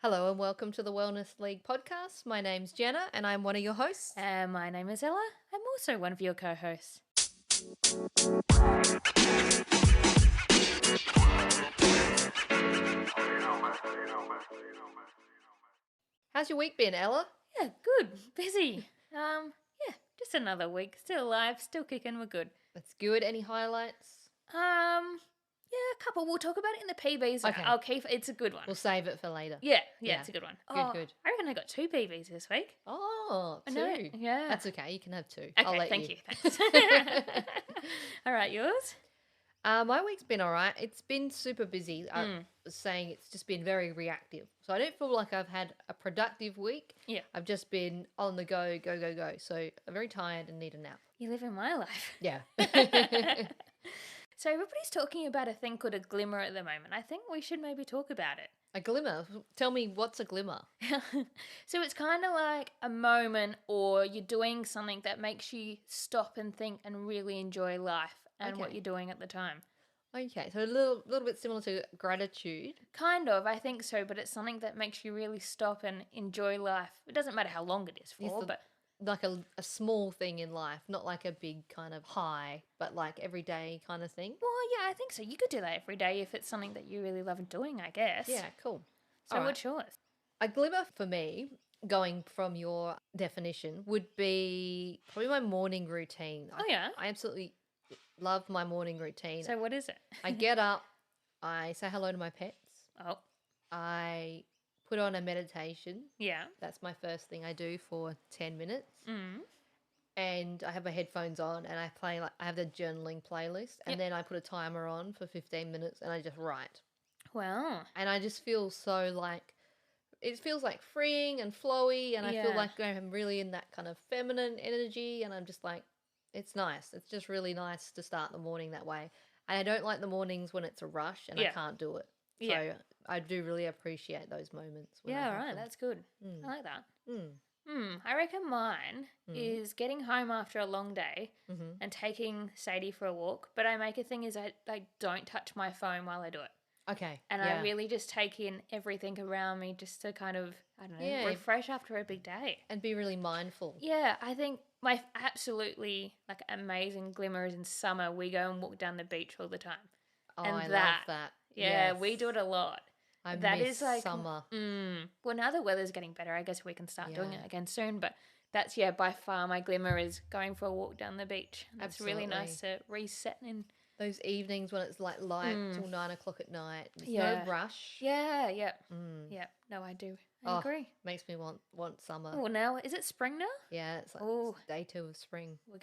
Hello and welcome to the Wellness League podcast. My name's Jenna and I'm one of your hosts. And my name is Ella. I'm also one of your co-hosts. How's your week been, Ella? Yeah, good. Busy. Just another week. Still alive, still kicking, we're good. That's good. Any highlights? A couple. We'll talk about it in the PBs. Okay. I'll keep it's a good one. We'll save it for later. Yeah, Yeah. it's a good one. Good. I reckon I got 2 PBs this week. Oh, I know, two. yeah. That's okay. You can have two. Okay, I'll let thank you. Thanks. All right, yours? My week's been all right. It's been super busy. I was saying it's just been very reactive. So I don't feel like I've had a productive week. Yeah. I've just been on the go. So I'm very tired and need a nap. You live in my life. Yeah. So everybody's talking about a thing called a glimmer at the moment. I think we should maybe talk about it. A glimmer. Tell me what's a glimmer? So it's kind of like a moment or you're doing something that makes you stop and think and really enjoy life and what Okay. you're doing at the time. Okay, so a little bit similar to gratitude. Kind of, I think so, but it's something that makes you really stop and enjoy life. It doesn't matter how long it is for, the- but Like a small thing in life, not like a big kind of high, but like everyday kind of thing. well, yeah, I think so. You could do that every day if it's something that you really love doing, I guess. Yeah, cool. So All right. what's yours? A glimmer for me, going from your definition, would be probably my morning routine. Oh, yeah? I absolutely love my morning routine. So what is it? I get up, I say hello to my pets, Oh, I put on a meditation. yeah. That's my first thing I do for 10 minutes. Mm. And I have my headphones on and I play, like, I have the journaling playlist, and Yep. then I put a timer on for 15 minutes and I just write. Wow. And I just feel so like, it feels like freeing and flowy, and I feel Yeah. like I'm really in that kind of feminine energy, and I'm just like, it's nice. It's just really nice to start the morning that way. And I don't like the mornings when it's a rush and I Yeah. can't do it. So Yeah. I do really appreciate those moments. When I Yeah, have right. them. That's good. Mm. I like that. Mm. I reckon mine is getting home after a long day Mm-hmm. and taking Sadie for a walk. But I make a thing is I don't touch my phone while I do it. Okay. And yeah. I really just take in everything around me just to kind of, I don't know, Yeah. refresh after a big day. And be really mindful. Yeah, I think my absolutely like amazing glimmer is in summer. We go and walk down the beach all the time. Oh, And I that- love that. Yeah, we Yes. do it a lot. I That miss is like summer. Well, now the weather's getting better. I guess we can start doing Yeah. it again soon. But that's by far my glimmer is going for a walk down the beach. It's really nice to reset and Those evenings when it's like light till 9 o'clock at night. There's Yeah. no rush. yeah. Mm. No, I do. I Oh, agree. Makes me want summer. Oh, now is it spring now? Yeah, it's like Oh. day 2 of spring. We're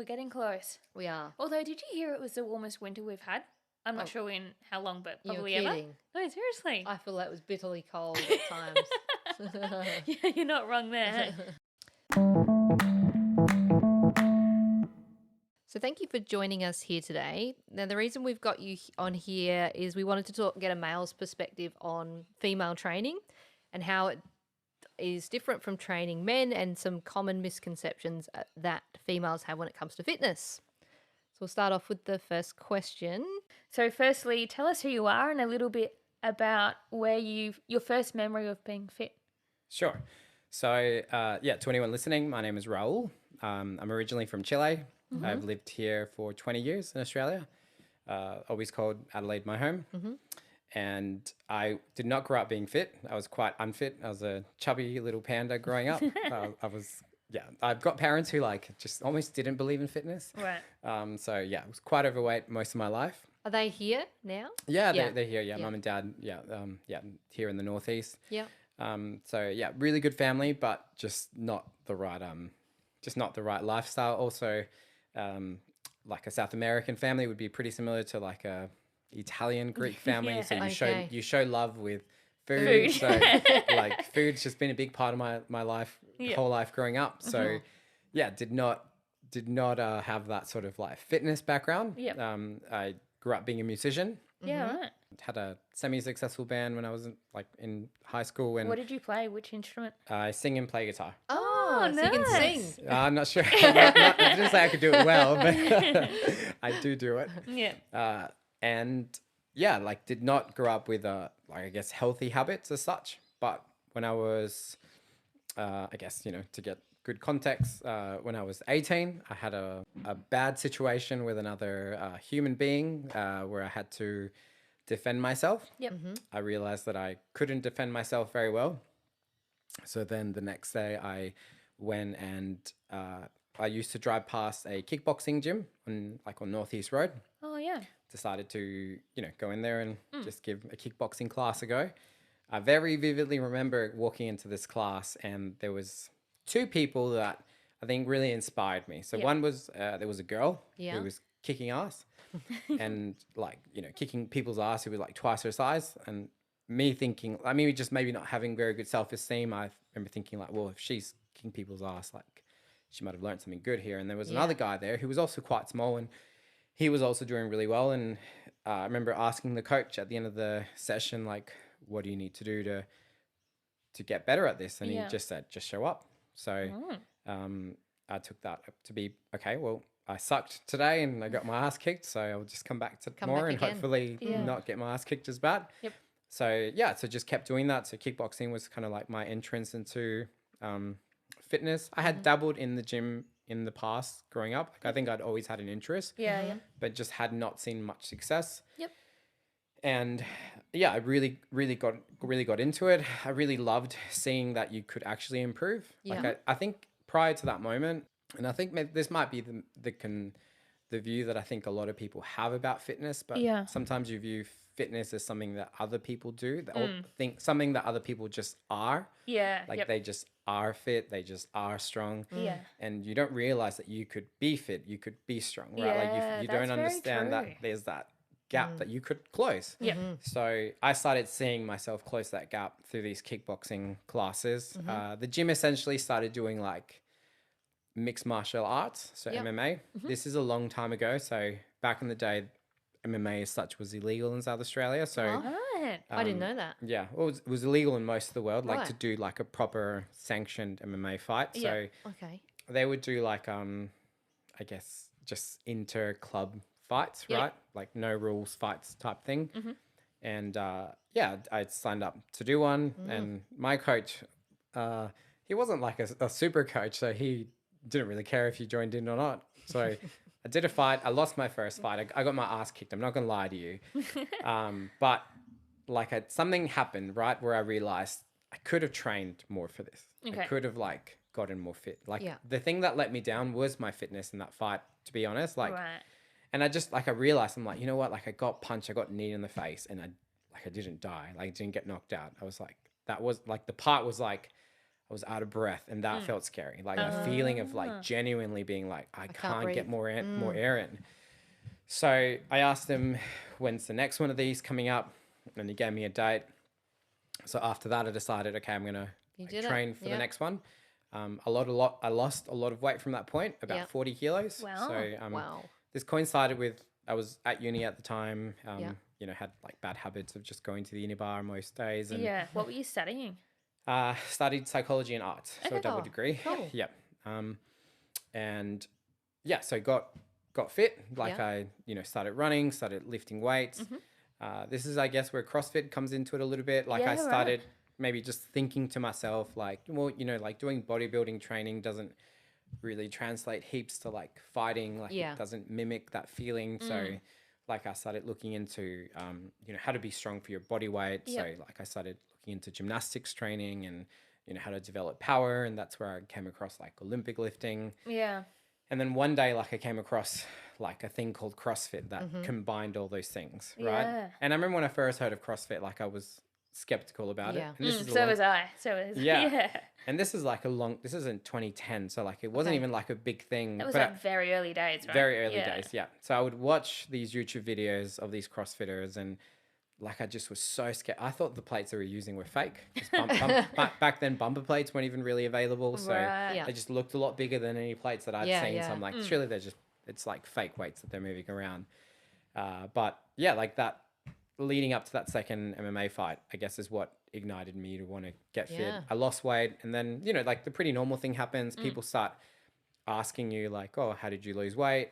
getting close. We are. Although, did you hear it was the warmest winter we've had? I'm not Oh. sure in how long, but You're probably ever. kidding. No, seriously. I feel that was bitterly cold at times. Yeah, you're not wrong there. So thank you for joining us here today. Now, the reason we've got you on here is we wanted to get a male's perspective on female training and how it is different from training men, and some common misconceptions that females have when it comes to fitness. So we'll start off with the first question. So, firstly, tell us who you are and a little bit about where your first memory of being fit. Sure. So, to anyone listening, my name is Raul. I'm originally from Chile. I've lived here for 20 years in Australia. Always called Adelaide my home. And I did not grow up being fit. I was quite unfit. I was a chubby little panda growing up. I've got parents who just almost didn't believe in fitness. Right. I was quite overweight most of my life. Are they here now? Yeah, Yeah. they're here. Yeah, Yeah. mum and dad. Here in the northeast. Yeah. Really good family, but just not the right lifestyle. Also, like a South American family would be pretty similar to like a Italian Greek family. Yeah. So Okay. you show love with Food. food. So like food's just been a big part of my life, Yeah. whole life growing up. So did not have that sort of like fitness background. Yep. I grew up being a musician. Yeah, right. Had a semi-successful band when I was in high school, and What did you play? Which instrument? I sing and play guitar. Oh, so you can nice. sing. I'm not sure. I didn't say I could do it well, but I do it. Yeah. And did not grow up with I guess healthy habits as such. But when I was, I guess, to get good context, when I was 18, I had a bad situation with another human being where I had to defend myself. Yep. I realized that I couldn't defend myself very well. So then the next day I went and I used to drive past a kickboxing gym on Northeast Road. Oh, yeah. Decided to, go in there and just give a kickboxing class a go. I very vividly remember walking into this class and there was two people that I think really inspired me. So one was, there was a girl who was kicking ass and kicking people's ass who was like twice her size. And me thinking, just maybe not having very good self-esteem. I remember thinking like, well, if she's kicking people's ass, like she might have learned something good here. And there was another guy there who was also quite small and he was also doing really well. And I remember asking the coach at the end of the session, like, what do you need to do to get better at this? And he just said, just show up. So I took that to be, okay, well, I sucked today and I got my ass kicked. So I'll just come back tomorrow and hopefully not get my ass kicked as bad. Yep. So so just kept doing that. So kickboxing was kind of like my entrance into fitness. I had dabbled in the gym in the past growing up. I think I'd always had an interest. But just had not seen much success. Yep. And I really got into it. I really loved seeing that you could actually improve. Like I think prior to that moment, and I think this might be the view that I think a lot of people have about fitness, but sometimes you view fitness as something that other people do or think something that other people just are. They just are fit, they just are strong. And you don't realize that you could be fit, you could be strong, right? Like you don't understand that there's that gap that you could close. So I started seeing myself close that gap through these kickboxing classes. The gym essentially started doing like mixed martial arts, so MMA. This is a long time ago. So back in the day, MMA as such was illegal in South Australia. So I didn't know that. Yeah, well, it was illegal in most of the world, like to do like a proper sanctioned MMA fight. So they would do like I guess just inter club fights, right? Like no rules fights type thing. And I signed up to do one. And my coach, he wasn't like a super coach, so he didn't really care if you joined in or not. So I did a fight. I lost my first fight. I got my ass kicked. I'm not going to lie to you. But like something happened, right, where I realized I could have trained more for this. I could have like gotten more fit. Like the thing that let me down was my fitness in that fight, to be honest. Like, and I just like, I realized I'm like, you know what? Like I got punched, I got knee in the face and I didn't die. Like I didn't get knocked out. I was like, that was like, the part was like, I was out of breath and that felt scary. Like a feeling of like genuinely being like, I can't get more air in. So I asked him, when's the next one of these coming up? And he gave me a date. So after that, I decided, okay, I'm going to train for the next one. I lost a lot of weight from that point, about 40 kilos. Wow. So this coincided with, I was at uni at the time, had like bad habits of just going to the uni bar most days. And What were you studying? Studied psychology and arts, so a double degree. Cool. So got fit. Like I, started running, started lifting weights. This is, I guess, where CrossFit comes into it a little bit. Like I started maybe just thinking to myself, like, well, like doing bodybuilding training doesn't really translate heaps to like fighting. Like it doesn't mimic that feeling. So like I started looking into, how to be strong for your body weight. So like I started looking into gymnastics training and, how to develop power. And that's where I came across like Olympic lifting. And then one day, like I came across like a thing called CrossFit that combined all those things, right? And I remember when I first heard of CrossFit, like I was skeptical about it. And this is was I. And this is like this is in 2010. So like it wasn't even like a big thing. That was like very early days, right? Very early days, So I would watch these YouTube videos of these CrossFitters and like I just was so scared. I thought the plates they were using were fake. Back then, bumper plates weren't even really available. So they just looked a lot bigger than any plates that I'd seen. So I'm like, surely it's like fake weights that they're moving around. But like that leading up to that second MMA fight, I guess is what ignited me to want to get fit. I lost weight and then, like the pretty normal thing happens. People start asking you like, oh, how did you lose weight?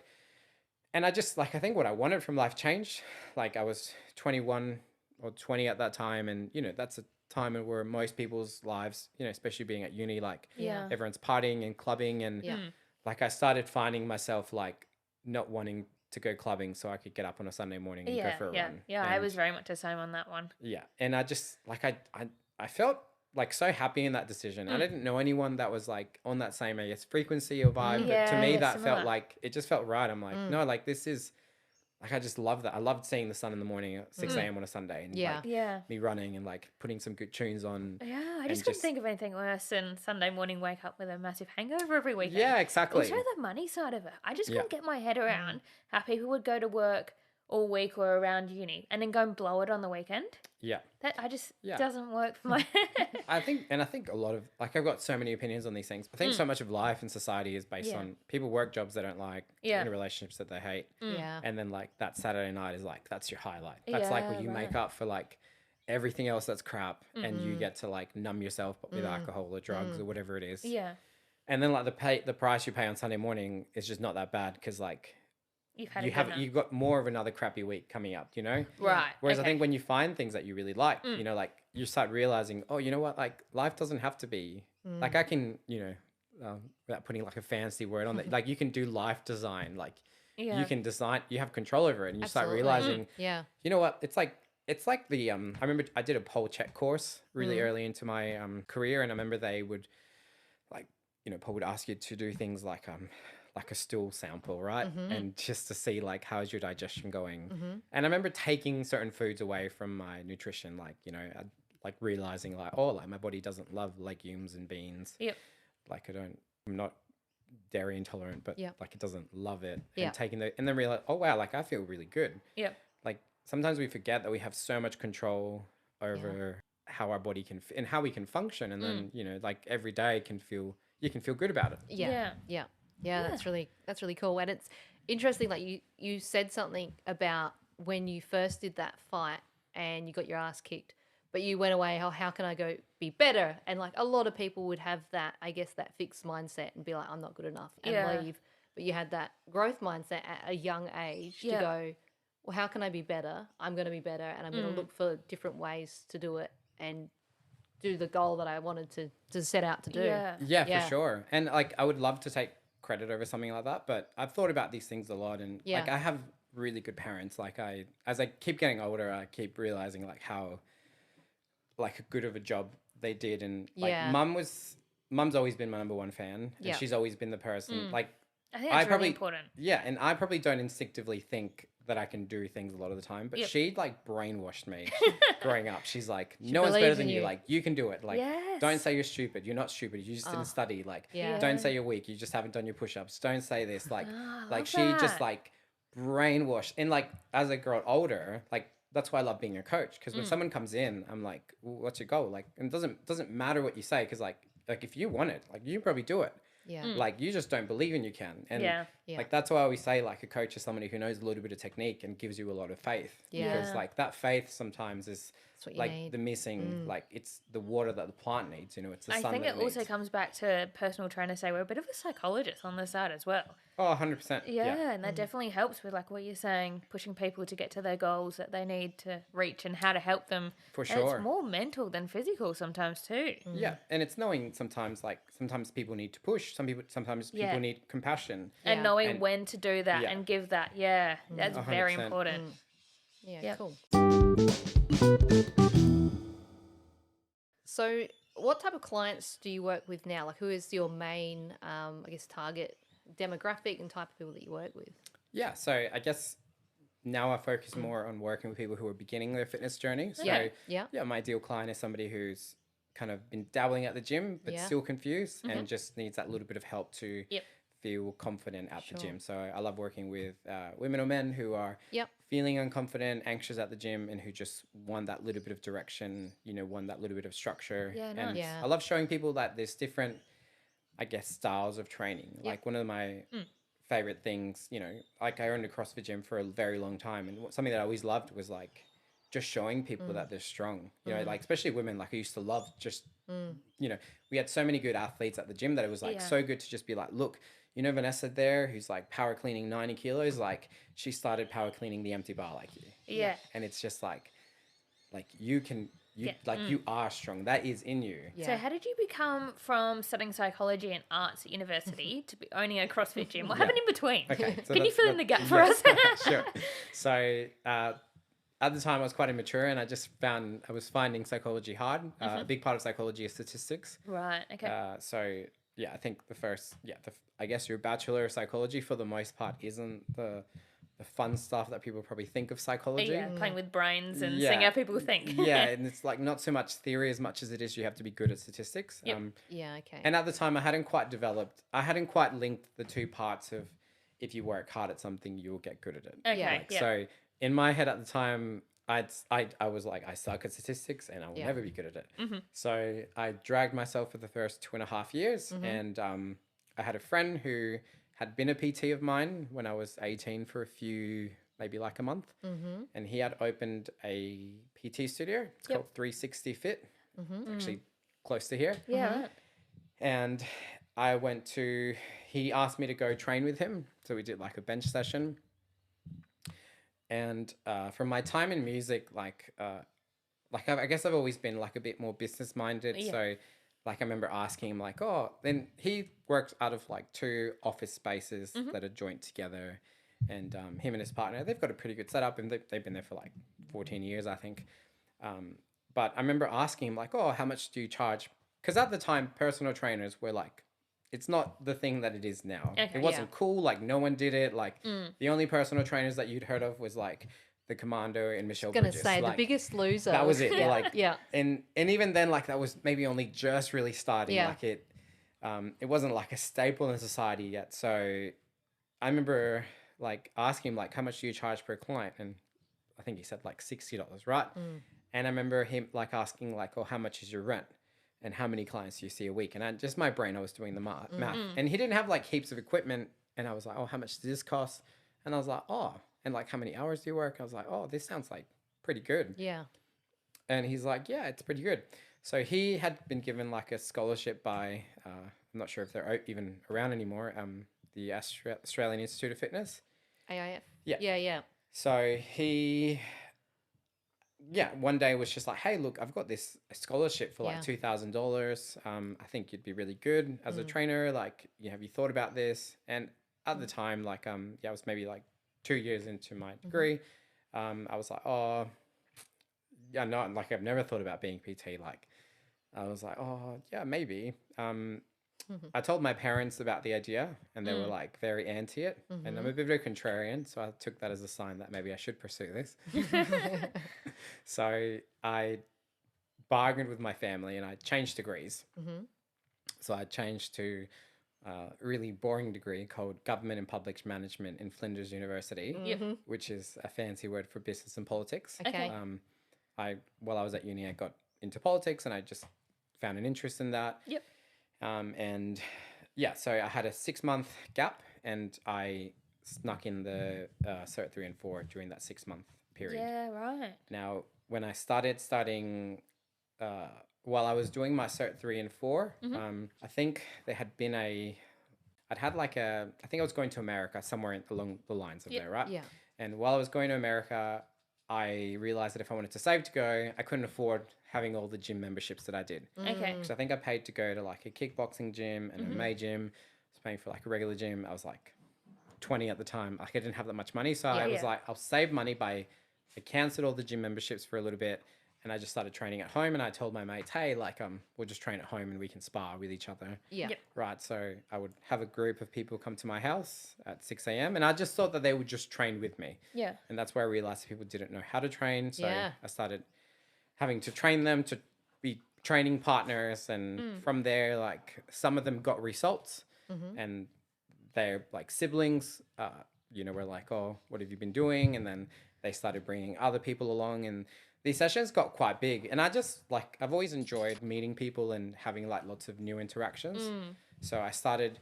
And I just like, I think what I wanted from life changed. Like I was 21 or 20 at that time. And, that's a time where most people's lives, you know, especially being at uni, like Yeah. everyone's partying and clubbing, and like I started finding myself like not wanting to go clubbing so I could get up on a Sunday morning and go for a run. Yeah, I And was very much the same on that one. yeah, and I just like I felt like so happy in that decision. I didn't know anyone that was like on that same, I guess, frequency or vibe, but to me Yeah, that similar. felt like it just felt right. I'm like, no, like this is like I just love that. I loved seeing the sun in the morning at 6 a.m. on a Sunday, and Yeah. like Yeah. me running and like putting some good tunes on. Yeah, I and just couldn't think of anything worse than Sunday morning wake up with a massive hangover every weekend. Yeah, exactly. Also, the money side of it. I just Yeah. couldn't get my head around how people would go to work all week or around uni and then go and blow it on the weekend. Yeah. That I just Yeah. doesn't work for my head. I think a lot of like I've got so many opinions on these things. I think so much of life and society is based Yeah. on people work jobs they don't like, Yeah. in relationships that they hate, Yeah. and then like that Saturday night is like that's your highlight. That's like where Yeah, you make up for like everything else that's crap, and you get to like numb yourself with alcohol or drugs or whatever it is. Yeah. And then like the price you pay on Sunday morning is just not that bad because like You've had you a good have night. you've got more of another crappy week coming up, you know? Right. Whereas I okay. think when you find things that you really like, you know, like you start realizing, oh, you know what, like life doesn't have to be like I can, you know, without putting like a fancy word on that, like you can do life design, like Yeah. you can design, you have control over it, and you start Absolutely. realizing, Yeah. you know what, it's like the I remember I did a pole check course really early into my career, and I remember they would like, you know, Paul would ask you to do things like a stool sample, right? And just to see like how's your digestion going. And I remember taking certain foods away from my nutrition, like, you know, like realizing like, oh, like my body doesn't love legumes and beans. Yep. Like I'm not dairy intolerant, but Yep. like it doesn't love it. Yeah. And taking and then realize, oh wow, like I feel really good. Yep. Like sometimes we forget that we have so much control over how our body can and how we can function, and then you know, like every day you can feel good about it. Yeah. Yeah. Yeah. That's really cool. And it's interesting, like you said something about when you first did that fight and you got your ass kicked, but you went away, how can I go be better? And like a lot of people would have that, I guess, that fixed mindset and be like, I'm not good enough, and Yeah. leave. But you had that growth mindset at a young age to Yeah. go, well, how can I be better? I'm going to be better, and I'm going to look for different ways to do it and do the goal that I wanted to set out to do. Yeah. Yeah, Yeah. for sure. And like I would love to take credit over something like that, but I've thought about these things a lot, and Yeah. like I have really good parents. Like as I keep getting older, I keep realizing like how like good of a job they did, and like Yeah. mum's always been my number one fan, and Yeah. she's always been the person like I think I that's probably really important. yeah, and I probably don't instinctively think that I can do things a lot of the time, but Yep. she like brainwashed me growing up. She's like, no one's better believes than in you. you. Like you can do it. Like Yes. don't say you're stupid. You're not stupid. You just didn't study. Like Yeah. don't say you're weak. You just haven't done your push-ups. Don't say this. Like I like love she just that. like brainwashed. And like as I got older, like that's why I love being a coach, because when someone comes in, I'm like, well, what's your goal? Like, and it doesn't matter what you say, because like if you want it, like you can probably do it. Yeah. Like you just don't believe in you can. And Yeah. Yeah. like that's why I always say like a coach is somebody who knows a little bit of technique and gives you a lot of faith. Yeah. Because like that faith sometimes is That's what you like need. the missing, like it's the water that the plant needs, you know, it's the I sun think that it also needs. comes back to personal trainer say we're a bit of a psychologist on the side as well. Oh, 100%. Yeah, and that definitely helps with like what you're saying, pushing people to get to their goals that they need to reach and how to help them. For And sure. it's more mental than physical sometimes too. Yeah. And it's knowing sometimes people need to push. Sometimes Yeah. people need compassion. And Yeah. knowing And- when to do that yeah. and give that. Yeah, that's very 100%. important. Yeah, Yep. cool. So, what type of clients do you work with now? Like, who is your main, I guess, target demographic and type of people that you work with? Yeah. So I guess now I focus more on working with people who are beginning their fitness journey. So Yeah. Yeah. yeah, my ideal client is somebody who's kind of been dabbling at the gym but Yeah. still confused and just needs that little bit of help to Yep. feel confident at the Sure. gym. So I love working with women or men who are Yep. feeling unconfident, anxious at the gym, and who just want that little bit of direction, you know, want that little bit of structure. Yeah, And nice. Yeah. I love showing people that there's different, I guess, styles of training. Like one of my favorite things, you know, like I owned a CrossFit gym for a very long time, and something that I always loved was like just showing people that they're strong, you know, like especially women. Like I used to love just you know, we had so many good athletes at the gym that it was like Yeah. so good to just be like, look, you know, Vanessa there who's like power cleaning 90 kilos, like she started power cleaning the empty bar like you. Yeah. And it's just like you can You Yeah. you are strong. That is in you. Yeah. So how did you become from studying psychology and arts at university to be owning a CrossFit gym? What happened in between? Okay. So Can you fill in the gap for us? Sure. So at the time I was quite immature, and I just found I was finding psychology hard. A big part of psychology is statistics. Right. Okay. So yeah, I think I guess your bachelor of psychology for the most part isn't the fun stuff that people probably think of psychology. Yeah, playing with brains and Yeah. seeing how people think. Yeah, and it's like not so much theory as much as it is you have to be good at statistics. Yep. Yeah. Okay. And at the time I hadn't quite linked the two parts of if you work hard at something, you'll get good at it. Okay. Yeah. Yeah. So in my head at the time, I was like, I suck at statistics and I will Yeah. never be good at it. So I dragged myself for the first 2.5 years. And I had a friend who had been a PT of mine when I was 18 for maybe like a month. And he had opened a PT studio. It's called 360 Fit, actually close to here. Yeah. Right. And he asked me to go train with him. So we did like a bench session. And from my time in music, I guess I've always been like a bit more business minded. Yeah. So like I remember asking him like, oh, then he works out of like 2 office spaces that are joint together. And him and his partner, they've got a pretty good setup, and they've been there for like 14 years, I think. But I remember asking him like, oh, how much do you charge? Because at the time, personal trainers were like, it's not the thing that it is now. Okay, it wasn't cool. Like no one did it. Like the only personal trainers that you'd heard of was like the Commando and Michelle Gonna Bridges. say like, the biggest loser. that was it. Yeah. Like Yeah. and even then, like that was maybe only just really starting. Yeah. Like it wasn't like a staple in society yet. So I remember like asking him like, how much do you charge per client? And I think he said like $60, right? And I remember him like asking like, oh, how much is your rent? And how many clients do you see a week? And just my brain, I was doing the math. And he didn't have like heaps of equipment. And I was like, oh, how much does this cost? And I was like, oh, and like, how many hours do you work? I was like, oh, this sounds like pretty good. Yeah. And he's like, yeah, it's pretty good. So he had been given like a scholarship by, I'm not sure if they're even around anymore, the Australian Institute of Fitness. AIF. Yeah. Yeah. Yeah. So one day was just like, hey, look, I've got this scholarship for like $2,000. I think you'd be really good as a trainer. Like, have you thought about this? And at the time, like, I was maybe like 2 years into my degree. I was like, oh, yeah, no, like I've never thought about being PT. Like, I was like, oh, yeah, maybe. I told my parents about the idea, and they were like very anti it. And I'm a bit of a contrarian, so I took that as a sign that maybe I should pursue this. So I bargained with my family, and I changed degrees. So I changed to a really boring degree called Government and Public Management in Flinders University, which is a fancy word for business and politics. Okay. While I was at uni, I got into politics, and I just found an interest in that. Yep. And yeah, so I had a 6-month gap, and I snuck in the Cert 3 and 4 during that 6-month period. Yeah, right. Now, when I started studying, while I was doing my Cert 3 and 4, I think there had been I think I was going to America somewhere along the lines of there, right? Yeah. And while I was going to America, I realized that if I wanted to save to go, I couldn't afford having all the gym memberships that I did. Okay. Because I think I paid to go to like a kickboxing gym and a MMA gym. I was paying for like a regular gym. I was like 20 at the time. Like I didn't have that much money. So I was like, I'll save money I canceled all the gym memberships for a little bit. And I just started training at home. And I told my mates, hey, like we'll just train at home and we can spar with each other. Yeah. Yep. Right. So I would have a group of people come to my house at 6 a.m. And I just thought that they would just train with me. Yeah. And that's where I realized people didn't know how to train. So Yeah. I started having to train them to be training partners. And from there, like some of them got results and they're like siblings, were like, oh, what have you been doing? And then they started bringing other people along, and these sessions got quite big. And I just like, I've always enjoyed meeting people and having like lots of new interactions. So I started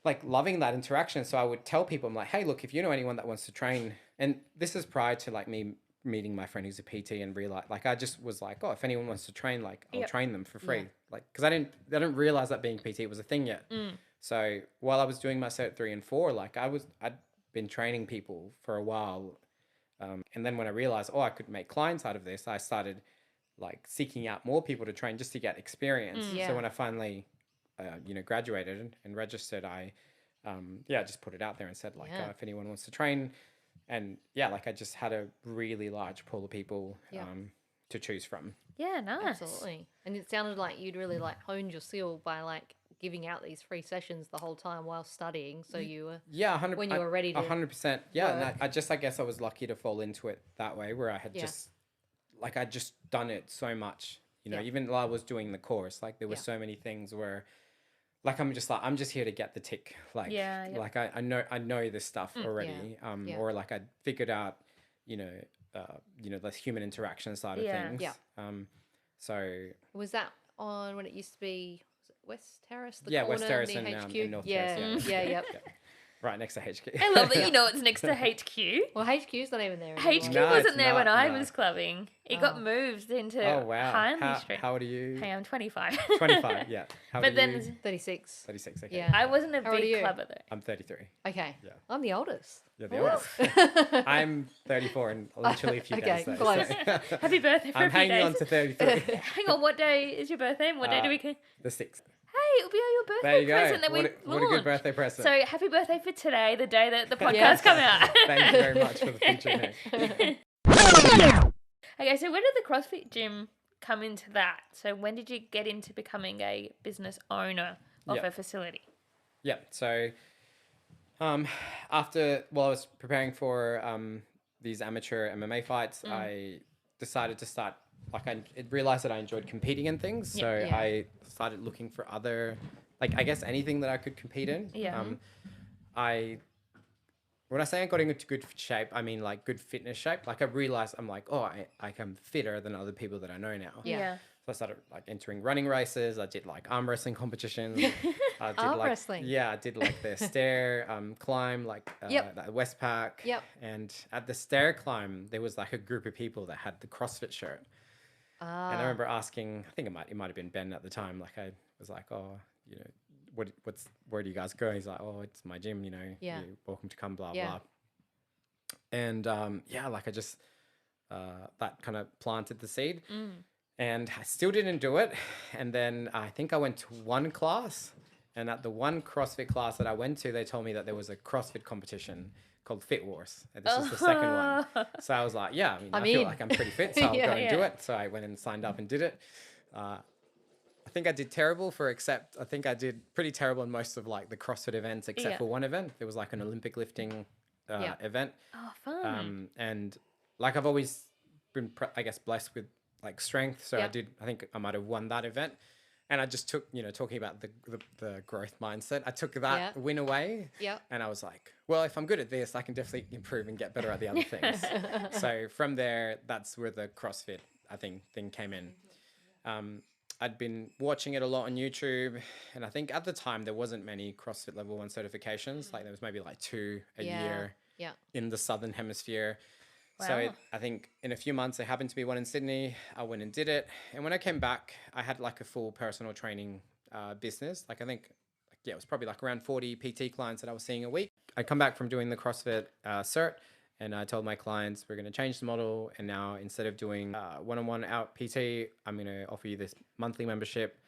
like loving that interaction. So I would tell people, I'm like, hey, look, if you know anyone that wants to train, and this is prior to like me meeting my friend who's a PT and realize, like, I just was like, oh, if anyone wants to train, like I'll train them for free. Yeah. Like, cause I didn't realize that being PT was a thing yet. So while I was doing my Cert 3 and 4, like I'd been training people for a while. And then when I realized, I could make clients out of this, I started like seeking out more people to train just to get experience. Yeah. So when I finally, graduated and registered, I, just put it out there and said like, Yeah. if anyone wants to train, and like I just had a really large pool of people to choose from. Yeah, nice. Absolutely. And it sounded like you'd really like honed your skill by like giving out these free sessions the whole time while studying. So you were, 100%. when you were ready to 100%. Yeah. And work. I guess I was lucky to fall into it that way, where I had I'd just done it so much, even while I was doing the course, like there were so many things where like, I'm just here to get the tick. Like, like I know this stuff already. Or like I figured out, the human interaction side of things. Yeah. So Was that on when it used to be, was it West Terrace? The yeah, corner West Terrace near and HQ? North Yeah, Terrace. yeah. Right next to HQ. I love that you know it's next to HQ. Well, HQ's not even there anymore. HQ No, wasn't it's there when not, I no. was clubbing. It got moved into Oh wow. Hindley Street. How old are you? Hey, I'm 25. 25. Yeah. How old But are then you? 36. 36. Okay. Yeah. I wasn't a How old are big you? clubber though. I'm 33. Okay. Yeah. I'm the oldest. You're the oldest. I'm 34 in literally a few Okay, days. Though, close. so- Happy birthday for I'm a few hanging days. on to 33. Hang on, what day is your birthday? And what day do we? The 6th. Hey, it'll be your birthday There you go. present that What we a good launched. birthday present. So happy birthday for today, the day that the podcast Yes. come out. Thank you very much for the feature. Nick. Okay, so where did the CrossFit gym come into that? So when did you get into becoming a business owner of Yeah. a facility? Yeah. So, after I was preparing for these amateur MMA fights, I decided to start. Like I realized that I enjoyed competing in things, so Yeah. I started looking for other, like I guess anything that I could compete in. Yeah. When I say I got into good shape, I mean like good fitness shape. Like I realized I'm like, oh, I'm fitter than other people that I know now. Yeah. So I started like entering running races. I did like arm wrestling competitions. I did Arm like, wrestling? Yeah, I did like the stair climb, like Yep. that Westpac. Yep. And at the stair climb, there was like a group of people that had the CrossFit shirt. And I remember asking, I think it might have been Ben at the time. Like I was like, oh, where do you guys go? He's like, oh, it's my gym. Yeah. You're welcome to come. Blah Yeah. blah. And like I just that kind of planted the seed. And I still didn't do it. And then I think I went to one class. And at the one CrossFit class that I went to, they told me that there was a CrossFit competition called Fit Wars. And this is the second one. So I was like, yeah, I feel in. like I'm pretty fit, so I'll go and do it. So I went and signed up and did it. I think I did terrible I think I did pretty terrible in most of like the CrossFit events, except for one event. There was like an Olympic lifting event. Oh, fun. And like I've always been, I guess, blessed with like strength. So I think I might have won that event. And I just took, talking about the growth mindset, I took that win away. Yep. And I was like, well, if I'm good at this, I can definitely improve and get better at the other things. So from there, that's where the CrossFit, I think, thing came in. I'd been watching it a lot on YouTube. And I think at the time, there wasn't many CrossFit Level 1 certifications. Like there was maybe like 2 a year in the Southern Hemisphere. So I think in a few months, there happened to be one in Sydney. I went and did it. And when I came back, I had like a full personal training business. Like I think, it was probably like around 40 PT clients that I was seeing a week. I come back from doing the CrossFit cert and I told my clients, we're going to change the model. And now instead of doing one-on-one out PT, I'm going to offer you this monthly membership.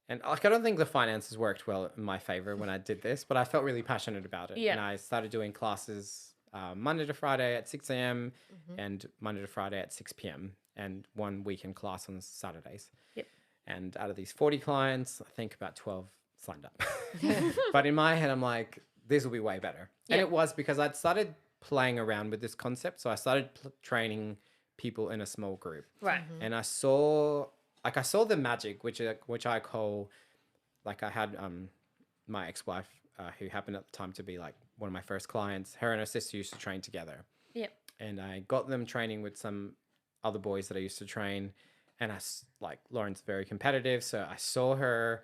And like, I don't think the finances worked well in my favor when I did this, but I felt really passionate about it. Yeah. And I started doing classes Monday to Friday at 6 a.m. and Monday to Friday at 6 p.m. and one weekend class on Saturdays. Yep. And out of these 40 clients, I think about 12 signed up. But in my head, I'm like, this will be way better. And it was because I'd started playing around with this concept. So I started training people in a small group. Right. And I saw the magic, which I call, like I had my ex-wife, who happened at the time to be like one of my first clients. Her and her sister used to train together. Yep. And I got them training with some other boys that I used to train. And Lauren's very competitive. So I saw her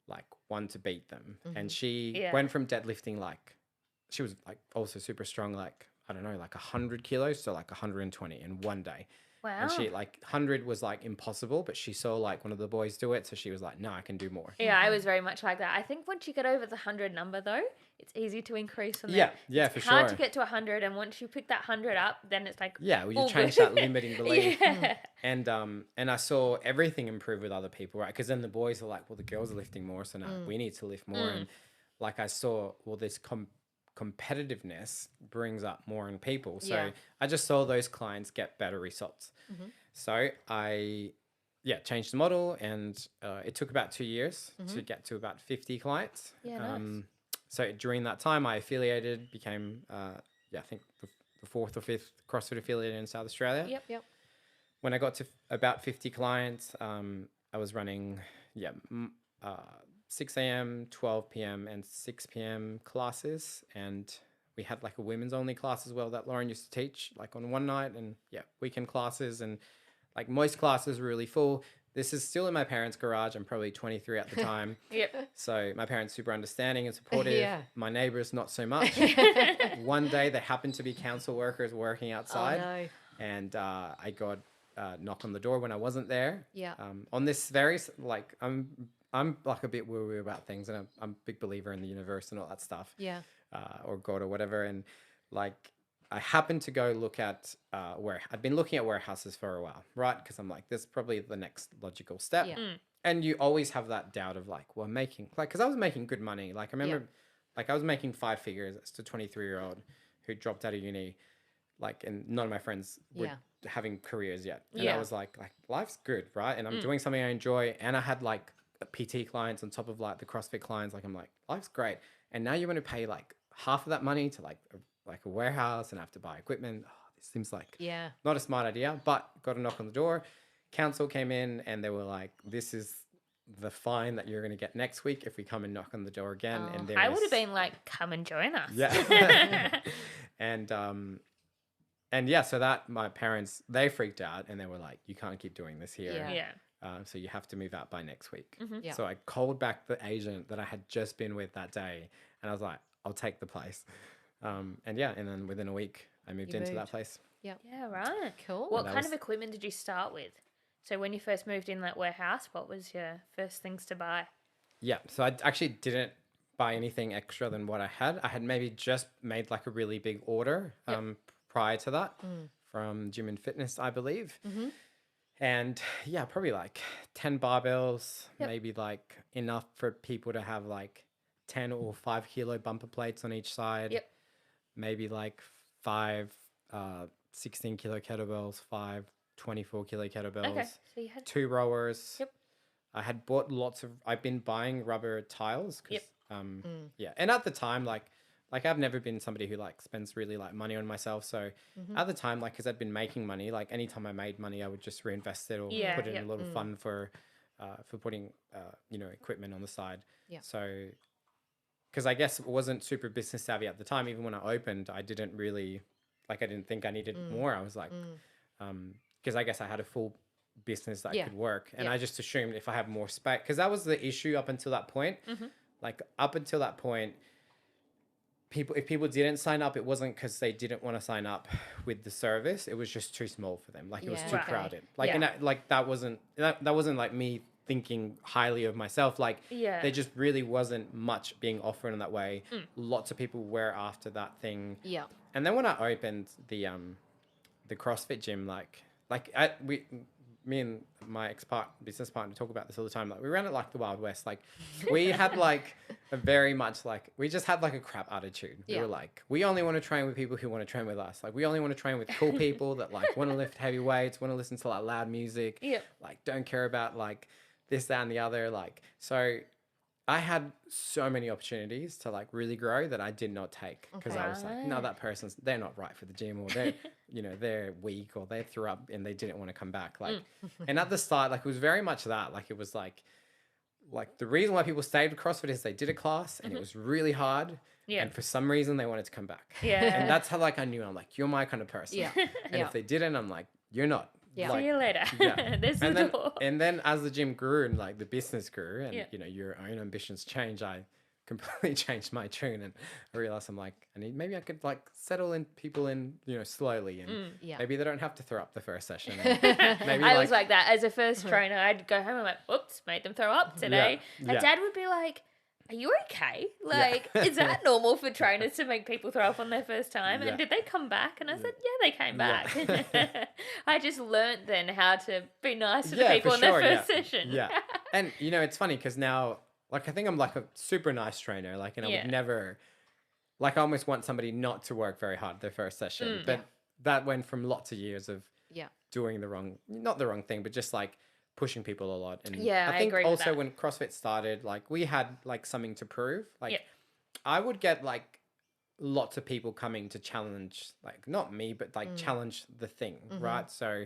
like want to beat them. And she went from deadlifting, like she was like also super strong, like, I don't know, like 100 kilos to like 120 in one day. Wow. And she like 100 was like impossible, but she saw like one of the boys do it. So she was like, no, I can do more. Yeah, I was very much like that. I think once you get over the 100 number, though, it's easy to increase from there. Yeah, yeah, It's for hard sure. to get to 100, and once you pick that 100 up, then it's like, Yeah, well, you all change good. that limiting belief. Yeah. And I saw everything improve with other people, right? Because then the boys are like, well, the girls are lifting more, so now we need to lift more. And like I saw, well, this competitiveness brings up more in people. So Yeah. I just saw those clients get better results. So I, changed the model, and it took about 2 years to get to about 50 clients. Yeah, nice. So during that time, I affiliated, became, I think the fourth or fifth CrossFit affiliate in South Australia. Yep. When I got to about 50 clients, I was running, 6 a.m., 12 p.m., and 6 p.m. classes. And we had like a women's only class as well that Lauren used to teach, like on one night, and weekend classes. And like most classes were really full. This is still in my parents' garage. I'm probably 23 at the time. Yep. So my parents super understanding and supportive. Yeah. My neighbors not so much. One day they happened to be council workers working outside, Oh, no. and I got a knock on the door when I wasn't there. Yeah. On this very like I'm like a bit woo-woo about things, and I'm a big believer in the universe and all that stuff. Yeah. Or God or whatever, and like I happened to go look at where I'd been looking at warehouses for a while, right? Because I'm like, this is probably the next logical step. Yeah. And you always have that doubt of like, well, making like, because I was making good money. Like I remember, like I was making 5 figures as a 23-year-old who dropped out of uni, like, and none of my friends were having careers yet. And I was like life's good, right? And I'm doing something I enjoy, and I had like PT clients on top of like the CrossFit clients. Like I'm like, life's great. And now you want to pay like half of that money to like a warehouse and have to buy equipment. Oh, this seems like not a smart idea, but got a knock on the door. Council came in and they were like, this is the fine that you're going to get next week if we come and knock on the door again. And I would have been like, come and join us. Yeah. and yeah, so that my parents, they freaked out and they were like, you can't keep doing this here. Yeah. So you have to move out by next week. Yeah. So I called back the agent that I had just been with that day, and I was like, I'll take the place. And then within a week I moved into that place. Yeah, right. Cool. What kind of equipment did you start with? So when you first moved in that warehouse, what was your first things to buy? Yeah, so I actually didn't buy anything extra than what I had. I had maybe just made like a really big order prior to that from Gym and Fitness, I believe. And probably like 10 barbells, maybe like enough for people to have like 10 or 5 kilo bumper plates on each side. Maybe like 5 16 kilo kettlebells, 5 24 kilo kettlebells. Okay, so you had 2 rowers. I had bought I've been buying rubber tiles because and at the time like I've never been somebody who like spends really like money on myself. So at the time, like, because I'd been making money, like anytime I made money, I would just reinvest it or put it in a little fund for putting equipment on the side. So because I guess it wasn't super business savvy at the time. Even when I opened, I didn't really I didn't think I needed more. I was like, because I guess I had a full business that could work, and I just assumed if I have more space, because that was the issue up until that point. Like up until that point, if people didn't sign up, it wasn't because they didn't want to sign up with the service. It was just too small for them. Like it was too crowded. Like and that wasn't like me thinking highly of myself. Like there just really wasn't much being offered in that way. Lots of people were after that thing. And then when I opened the CrossFit gym, me and my business partner talk about this all the time. Like we ran it like the Wild West. Like we had like a very much like, we just had like a crap attitude. We were like, we only want to train with people who want to train with us. Like we only want to train with cool people that like want to lift heavy weights, want to listen to like loud music. Like don't care about like this, that, and the other. Like, so I had so many opportunities to like really grow that I did not take because I was like, no, that they're not right for the gym, or they're, they're weak, or they threw up and they didn't want to come back. Like, and at the start, like it was very much that, like, it was like the reason why people stayed with CrossFit is they did a class and it was really hard. And for some reason they wanted to come back. And that's how like I knew, I'm like, you're my kind of person. And if they didn't, I'm like, you're not. Like, see you later. There's the door. And then as the gym grew and like the business grew and your own ambitions change, I completely changed my tune, and I realized I'm like, maybe I could like settle in people in, slowly, and Yeah. maybe they don't have to throw up the first session. And maybe I was like that as a first trainer. I'd go home and like, oops, made them throw up today. Yeah, And yeah. Dad would be like, are you okay? Like, is that normal for trainers to make people throw up on their first time? Yeah. And did they come back? And I said, yeah, they came back. Yeah. I just learnt then how to be nice to the Yeah, people for in their sure, first yeah. session. Yeah. And it's funny because now, like, I think I'm like a super nice trainer, like, and I Yeah. would never, like, I almost want somebody not to work very hard their first session, but Yeah. that went from lots of years of Yeah. doing not the wrong thing, but just like pushing people a lot. And Yeah, I I think agree with also that. when CrossFit started, like, we had like something to prove. Like, Yeah. I would get like lots of people coming to challenge, like, not me, but like challenge the thing, right? So,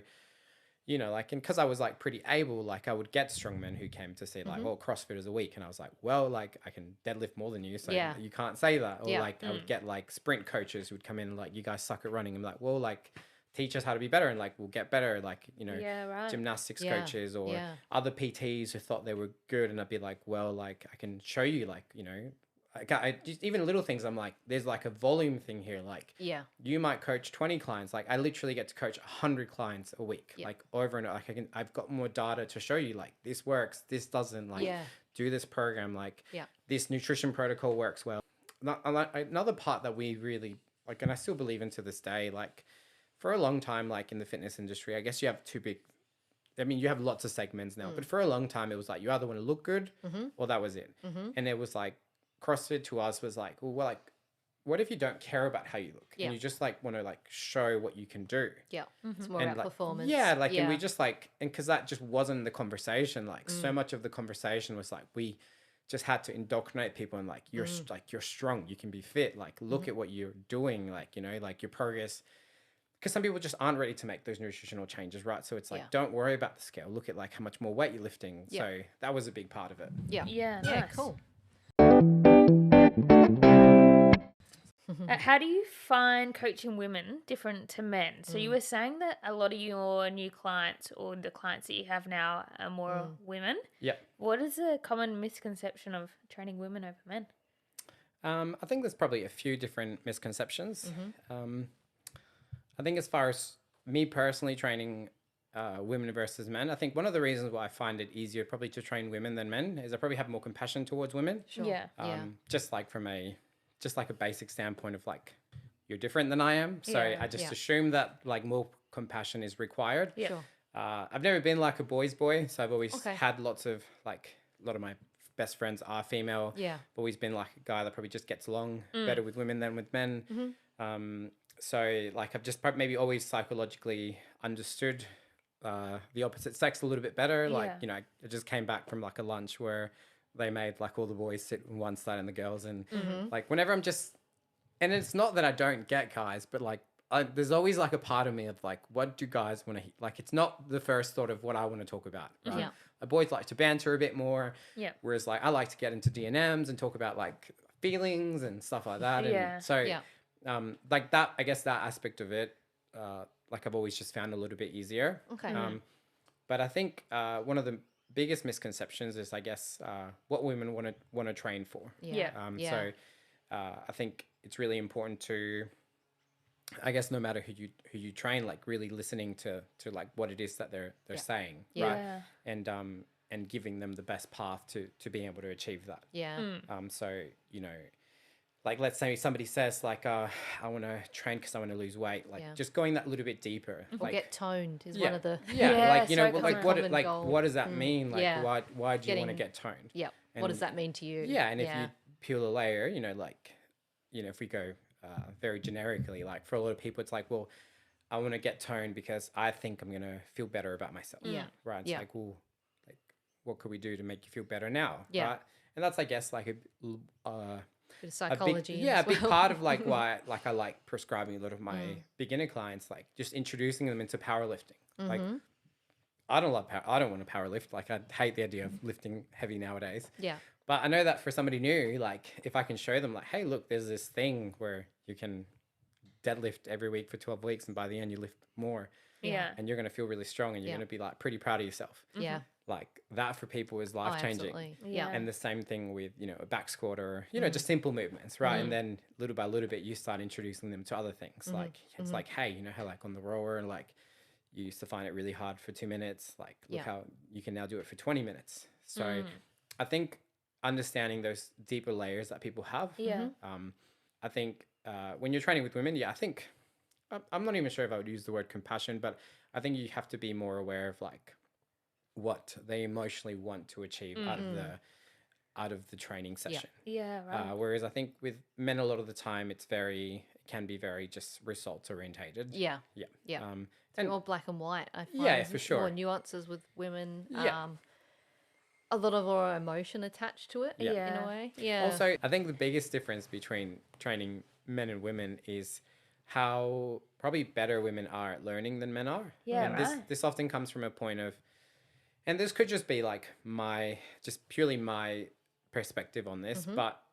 like, and because I was like pretty able, like, I would get strongmen who came to see like, well, CrossFitters a week, and I was like, well, like, I can deadlift more than you, so Yeah. you can't say that. Or Yeah. like, I would get like sprint coaches who would come in and like, you guys suck at running. I'm like, well, like, teach us how to be better, and like, we'll get better. Like, Yeah, right. gymnastics Yeah. coaches or Yeah. other PTs who thought they were good, and I'd be like, well, like, I can show you, like, I just, even little things. I'm like, there's like a volume thing here. Like, Yeah. you might coach 20 clients. Like, I literally get to coach 100 clients a week, Yeah. like over and over. Like, I've got more data to show you. Like, this works, this doesn't. Like, Yeah. do this program. Like, Yeah. this nutrition protocol works well. Another part that we really like, and I still believe in to this day, like, for a long time, like in the fitness industry, I guess you have two big. I mean, you have lots of segments now, but for a long time, it was like you either want to look good, or that was it. And it was like CrossFit to us was like, well, like, what if you don't care about how you look, Yeah. and you just like want to like show what you can do? Yeah. It's more And about like, performance. yeah, like, yeah. and we just like, and because that just wasn't the conversation. Like, so much of the conversation was like, we just had to indoctrinate people and like, you're strong, you can be fit. Like, look at what you're doing, like, like your progress. Because some people just aren't ready to make those nutritional changes, right? So it's like, Yeah. don't worry about the scale. Look at like how much more weight you're lifting. Yeah. So that was a big part of it. Yeah. Yeah, Yeah. nice. Cool. How do you find coaching women different to men? So you were saying that a lot of your new clients or the clients that you have now are more women. Yeah. What is a common misconception of training women over men? I think there's probably a few different misconceptions. I think as far as me personally training women versus men, I think one of the reasons why I find it easier probably to train women than men is I probably have more compassion towards women. Sure. Yeah. Yeah. Just like from a basic standpoint of like, you're different than I am. So Yeah. I just Yeah. assume that like more compassion is required. Yeah. Sure. I've never been like a boy's boy. So I've always Okay. had a lot of my best friends are female. Yeah. Always been like a guy that probably just gets along better with women than with men. So like I've just maybe always psychologically understood the opposite sex a little bit better. Like, Yeah. I just came back from like a lunch where they made like all the boys sit on one side and the girls, and like whenever and it's not that I don't get guys, but like there's always like a part of me of like, what do guys want to like? It's not the first thought of what I want to talk about, right? Yeah. Boys like to banter a bit more, Yeah. whereas like I like to get into DNMs and talk about like feelings and stuff like that. Yeah. And so Yeah. like that, I guess that aspect of it, like I've always just found a little bit easier. Okay. But I think one of the biggest misconceptions is, I guess, what women want to train for. Yeah. Yeah. So I think it's really important to, I guess, no matter who you train, like really listening to like what it is that they're saying, Yeah. right? And giving them the best path to being able to achieve that. Yeah. So like let's say somebody says like, I want to train because I want to lose weight. Like Yeah. just going that little bit deeper. Or Like, get toned is yeah, one of the. yeah, Yeah, like so like common what goal. what does that mean? Like Yeah. why do you want to Getting- get toned? Yeah. What does And- that mean to you? Yeah, and if you peel a layer, like, if we go very generically, like for a lot of people, it's like, well, I want to get toned because I think I'm gonna feel better about myself. Yeah. Right. It's Yeah. like, well, like, what could we do to make you feel better now? Yeah. Right. And that's, I guess, like Bit of a big, psychology. yeah, a as big well. part of like why like I like prescribing a lot of my beginner clients, like just introducing them into powerlifting. Like I don't want to power lift. Like I hate the idea of lifting heavy nowadays. Yeah. But I know that for somebody new, like if I can show them like, hey, look, there's this thing where you can deadlift every week for 12 weeks and by the end you lift more. Yeah. and you're going to feel really strong and you're Yeah. going to be like pretty proud of yourself. Yeah. Like that for people is Oh, life changing. absolutely. Yeah. Yeah. And the same thing with, you know, a back squat or, you know, just simple movements, right? And then little by little bit, you start introducing them to other things. Like, it's like, hey, you know how like on the rower, like you used to find it really hard for 2 minutes. Like, look Yeah. how you can now do it for 20 minutes. So I think understanding those deeper layers that people have, Yeah. I think when you're training with women, yeah, I think, I'm not even sure if I would use the word compassion, but I think you have to be more aware of like what they emotionally want to achieve out of the training session. Yeah. Right. Whereas I think with men, a lot of the time, it can be very just results orientated. Yeah. Yeah. Yeah. And More black and white. I find Yeah, for sure. more nuances with women. Yeah. A lot of more emotion attached to it in Yeah. a way. Yeah. also, I think the biggest difference between training men and women is how probably better women are at learning than men are. Yeah, And right. this often comes from a point of, and this could just be like purely my perspective on this, but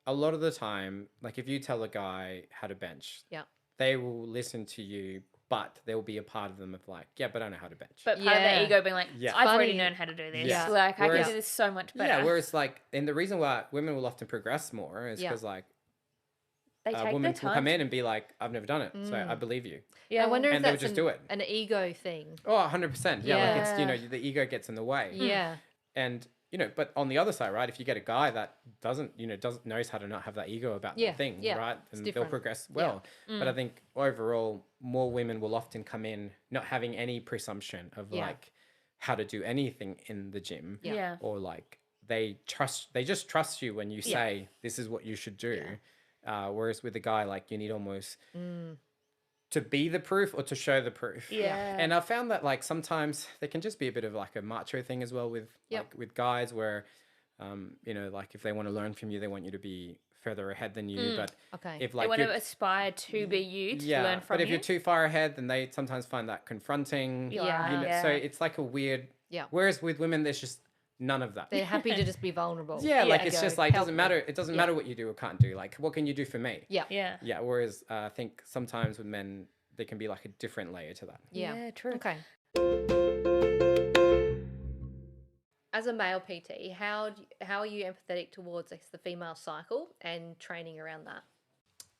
a lot of the time, like if you tell a guy how to bench, yeah. they will listen to you, but there will be a part of them of like, yeah, but I don't know how to bench. But part of Yeah. the ego being like, Yeah. I've already Funny. known how to do this. Yeah. Like, I Whereas- can do this so much better. Yeah, whereas like, and the reason why women will often progress more is Yeah. because like they take women their will time. come in and be like, I've never done it, so I believe you. Yeah. I wonder if And they'll that's just do it. an ego thing. Oh, 100%. Yeah, like it's, you Yeah. know, the ego gets in the way. Yeah. And, you know, but on the other side, right, if you get a guy that doesn't knows how to not have that ego about Yeah, the thing, yeah, right, it's then different. they'll progress well. But I think overall, more women will often come in not having any presumption of Yeah. like how to do anything in the gym. Yeah. Yeah. Or like they just trust you when you say this is what you should do. Whereas with a guy, like you need almost to be the proof or to show the proof. Yeah. And I found that like sometimes there can just be a bit of like a macho thing as well with like with guys where, you know, like if they want to learn from you, they want you to be further ahead than you. But Okay. if They like want you're, to aspire to be you, to yeah, learn from but if you. you're too far ahead, then they sometimes find that confronting. Yeah. You know, Yeah. So it's like a weird. Yeah. Whereas with women, there's just none of that. They're happy to just be vulnerable. Yeah, like and it's go, just like "Help doesn't me." matter. It doesn't matter what you do or can't do. Like, what can you do for me? Yeah. Yeah. Yeah. Whereas I think sometimes with men, there can be like a different layer to that. Yeah. Yeah, true. Okay. As a male PT, how are you empathetic towards, I guess, the female cycle and training around that?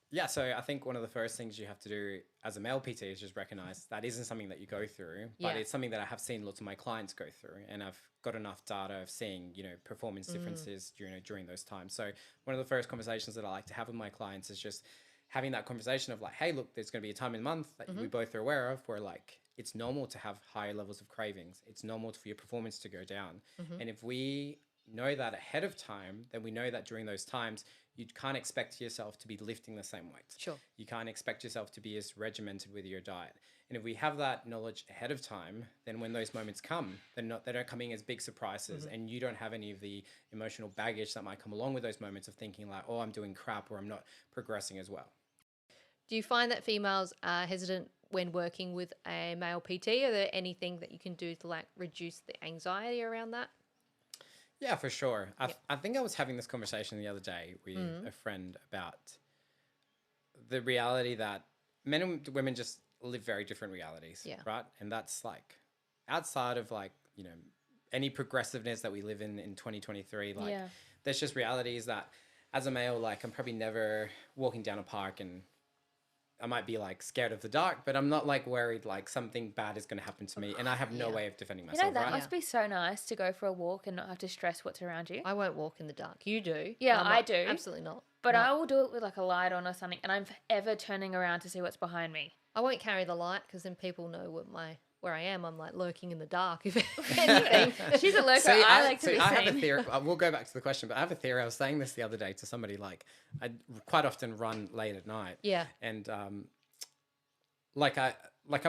Yeah. So I think one of the first things you have to do as a male PT is just recognize that isn't something that you go through, but Yeah. it's something that I have seen lots of my clients go through, and I've got enough data of seeing, you know, performance differences during those times. So one of the first conversations that I like to have with my clients is just having that conversation of like, hey, look, there's going to be a time in the month that we both are aware of where like it's normal to have higher levels of cravings. It's normal for your performance to go down. And if we know that ahead of time, then we know that during those times, you can't expect yourself to be lifting the same weight. Sure. You can't expect yourself to be as regimented with your diet. And if we have that knowledge ahead of time, then when those moments come, they don't come in as big surprises, and you don't have any of the emotional baggage that might come along with those moments of thinking like, oh, I'm doing crap or I'm not progressing as well. Do you find that females are hesitant when working with a male PT? Are there anything that you can do to like reduce the anxiety around that? Yeah, for sure. I think I was having this conversation the other day with a friend about the reality that men and women just live very different realities, right? And that's like outside of like, you know, any progressiveness that we live in 2023, like there's just realities that as a male, like I'm probably never walking down a park and I might be like scared of the dark, but I'm not like worried like something bad is going to happen to me, and I have no way of defending You myself. know, that right? must be so nice to go for a walk and not have to stress what's around you. I won't walk in the dark. You do. Yeah, I'm I not- do. Absolutely not. But No. I will do it with like a light on or something, and I'm forever turning around to see what's behind me. I won't carry the light because then people know where I am. I'm like lurking in the dark. If anything. She's a lurker. See, I like to be I have a seen. theory. We'll go back to the question, but I have a theory. I was saying this the other day to somebody. Like, I quite often run late at night. Yeah. And I'm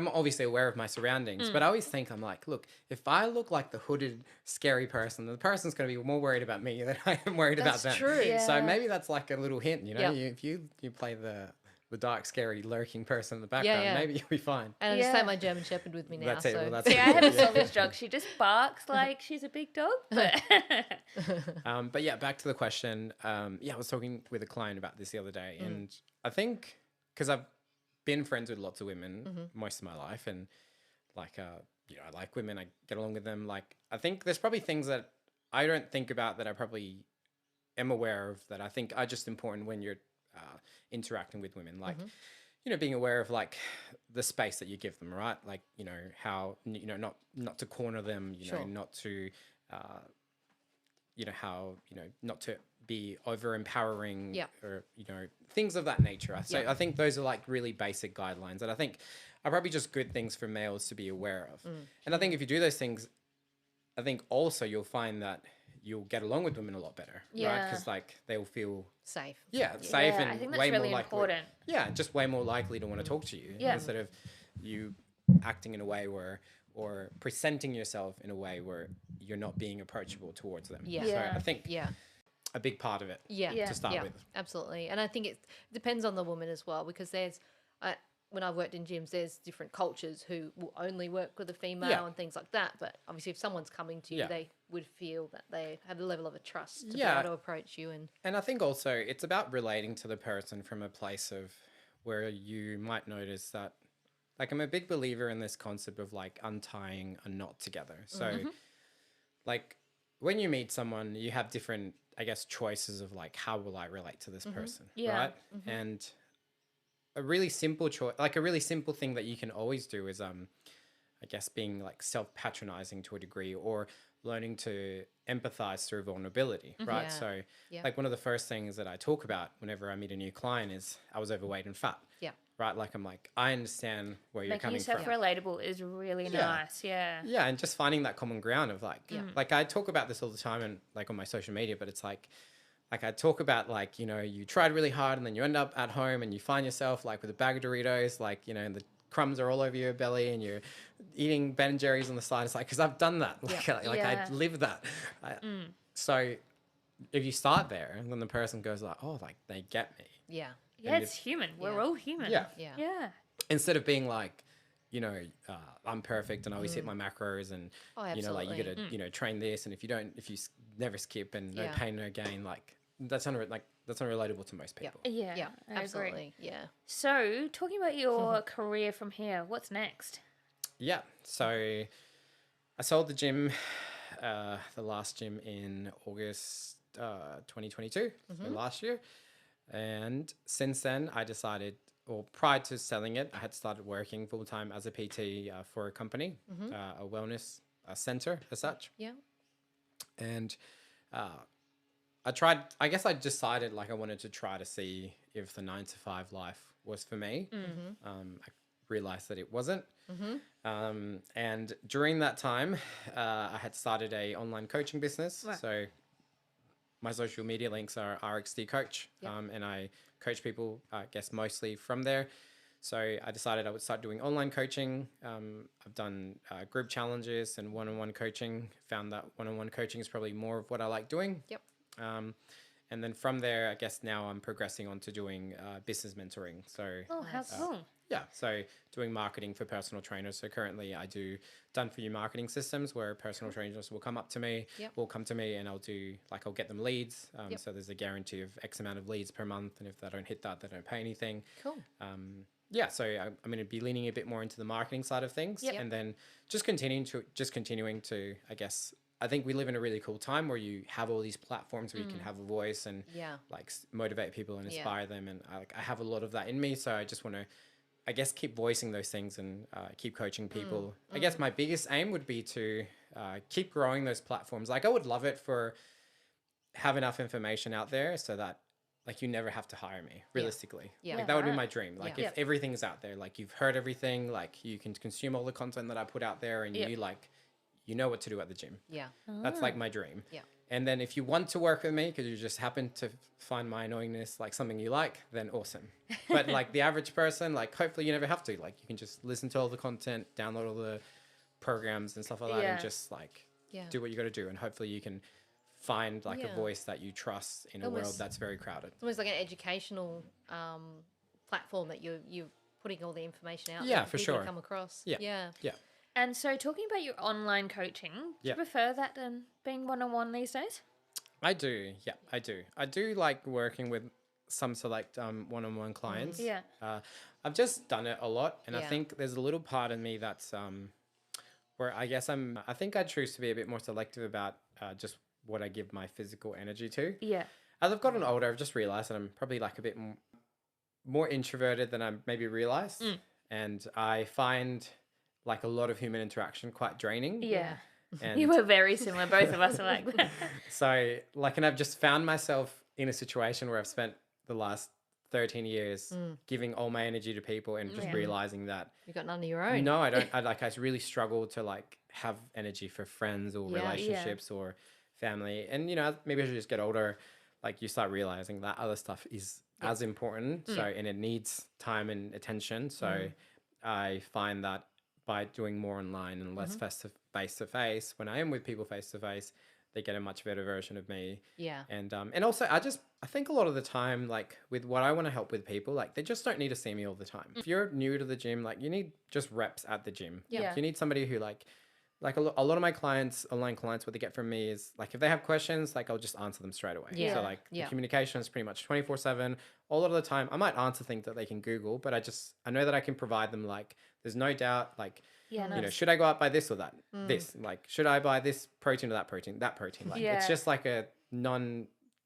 obviously aware of my surroundings, but I always think I'm like, look, if I look like the hooded, scary person, then the person's going to be more worried about me than I am worried That's about them. true. Yeah. So maybe that's like a little hint, you know. Yeah. If you play the dark, scary, lurking person in the background, yeah. maybe you'll be fine. And I just Yeah. take my German Shepherd with me now. That's it. So Well, that's See, I have a Yeah. Sauvage dog. She just barks like she's a big dog. But But yeah, back to the question. I was talking with a client about this the other day, and I think because I've been friends with lots of women most of my life, and like I like women, I get along with them. Like I think there's probably things that I don't think about that I probably am aware of that I think are just important when you're interacting with women. Like being aware of like the space that you give them, right? Like how not to corner them, not to how not to be over empowering or things of that nature. So I think those are like really basic guidelines that I think are probably just good things for males to be aware of. And I think if you do those things, I think also you'll find that you'll get along with women a lot better, right? Because like they'll feel safe. Safe, and I think that's way really more important. likely. Just way more likely to want to talk to you instead of you acting in a way where or presenting yourself in a way where you're not being approachable towards them. So I think a big part of it to start with. Absolutely. And I think it depends on the woman as well, because there's when I've worked in gyms, there's different cultures who will only work with a female and things like that. But obviously, if someone's coming to you, they would feel that they had a level of a trust to be able to approach you. And I think also it's about relating to the person from a place of where you might notice that, like, I'm a big believer in this concept of like untying a knot together. So like when you meet someone, you have different, I guess, choices of like, how will I relate to this person? Right. And a really simple choice, like a really simple thing that you can always do is, I guess, being like self-patronizing to a degree or learning to empathize through vulnerability, right? So like one of the first things that I talk about whenever I meet a new client is I was overweight and fat. Right? Like I'm like, I understand where you're coming from. Making yourself relatable is really nice. Yeah, and just finding that common ground of like, like I talk about this all the time and like on my social media, but it's like I talk about like, you tried really hard and then you end up at home and you find yourself like with a bag of Doritos, like, and the crumbs are all over your belly and you're eating Ben & Jerry's on the side. It's like, because I've done that. Like I live that. So if you start there, then the person goes like, oh, like they get me. Yeah, it's human. We're all human. Yeah. Instead of being like, I'm perfect and I always hit my macros and, like you got to, train this. And if you never skip and no pain, no gain, like that's unrelatable to most people. Yeah, absolutely. Agree. Yeah. So talking about your career from here, what's next? Yeah. So I sold the gym, the last gym in August 2022, so last year. And since then, I decided, or prior to selling it, I had started working full-time as a PT for a company, a wellness center as such. Yeah. And I decided like I wanted to try to see if the 9 to 5 life was for me. I realized that it wasn't. And during that time, I had started a online coaching business. Wow. So my social media links are RXD Coach, and I coach people, I guess, mostly from there. So I decided I would start doing online coaching. I've done group challenges and one-on-one coaching. Found that one-on-one coaching is probably more of what I like doing. And then from there, I guess now I'm progressing on to doing business mentoring. So how cool. So doing marketing for personal trainers. So currently I do done for you marketing systems where personal trainers will come to me and I'll get them leads. So there's a guarantee of X amount of leads per month. And if they don't hit that, they don't pay anything. Cool. So I'm going to be leaning a bit more into the marketing side of things and then just continuing to, I guess, I think we live in a really cool time where you have all these platforms where you can have a voice and like motivate people and inspire them. And I have a lot of that in me. So I just want to, I guess, keep voicing those things and keep coaching people. I guess my biggest aim would be to keep growing those platforms. Like I would love it for have enough information out there so that like you never have to hire me realistically. Like that would be my dream. Like if everything's out there, like you've heard everything, like you can consume all the content that I put out there and you know what to do at the gym. That's like my dream. And then if you want to work with me because you just happen to find my annoyingness like something you like, then awesome. But like the average person, like hopefully you never have to. Like you can just listen to all the content, download all the programs and stuff like that and just like do what you got to do. And hopefully you can find like a voice that you trust in a world that's very crowded. It's almost like an educational platform that you're putting all the information out there. Yeah, for sure. Come across. Yeah. And so talking about your online coaching, do you prefer that than being one-on-one these days? I do. Yeah, I do. I do like working with some select one-on-one clients. I've just done it a lot. And I think there's a little part of me that's where I guess I think I choose to be a bit more selective about just what I give my physical energy to. Yeah. As I've gotten older, I've just realized that I'm probably like a bit more introverted than I maybe realized. And I find like a lot of human interaction quite draining. Yeah. And You were very similar. Both of us are like that. so like, and I've just found myself in a situation where I've spent the last 13 years giving all my energy to people and just realizing that You got none of your own. no, I don't. I really struggle to like have energy for friends or relationships or family. And, you know, maybe as you just get older, like you start realizing that other stuff is as important. So, and it needs time and attention. So I find that by doing more online and less face to face, when I am with people face to face, they get a much better version of me. Yeah. And also I think a lot of the time, like with what I want to help with people, like they just don't need to see me all the time. If you're new to the gym, like you need just reps at the gym. Yeah. You need somebody who like a lot of my clients, online clients, what they get from me is like, if they have questions, like I'll just answer them straight away. Yeah. So like the communication is pretty much 24/7. A lot of the time I might answer things that they can Google, but I know that I can provide them, like, there's no doubt, like, you know, should I go out buy this or that? This, like, should I buy this protein or that protein? Like, it's just like a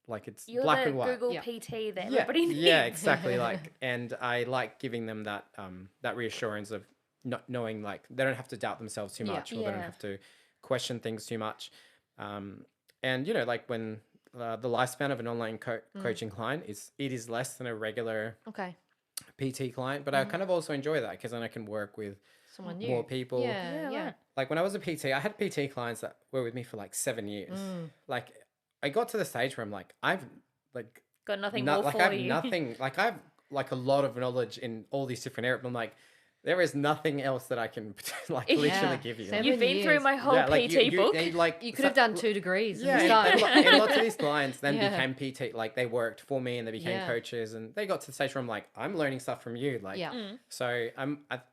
like it's You're black the and white. Google PT that everybody needs. Yeah, exactly. Like, and I like giving them that that reassurance of not knowing, like, they don't have to doubt themselves too much, or they don't have to question things too much. And you know, like when the lifespan of an online coaching client is less than a regular PT client, but I kind of also enjoy that because then I can work with Someone new. more people. Yeah. Like when I was a PT, I had PT clients that were with me for like 7 years. Like I got to the stage where I'm like, I've like got nothing more like for I have you. nothing. Like I've like a lot of knowledge in all these different areas. I'm like, there is nothing else that I can like literally give you. Seven You've been through years. my whole like PT book. You could have done 2 degrees. Yeah, and lots of these clients then became PT. Like they worked for me and they became coaches, and they got to the stage where I'm like, I'm learning stuff from you. Like, so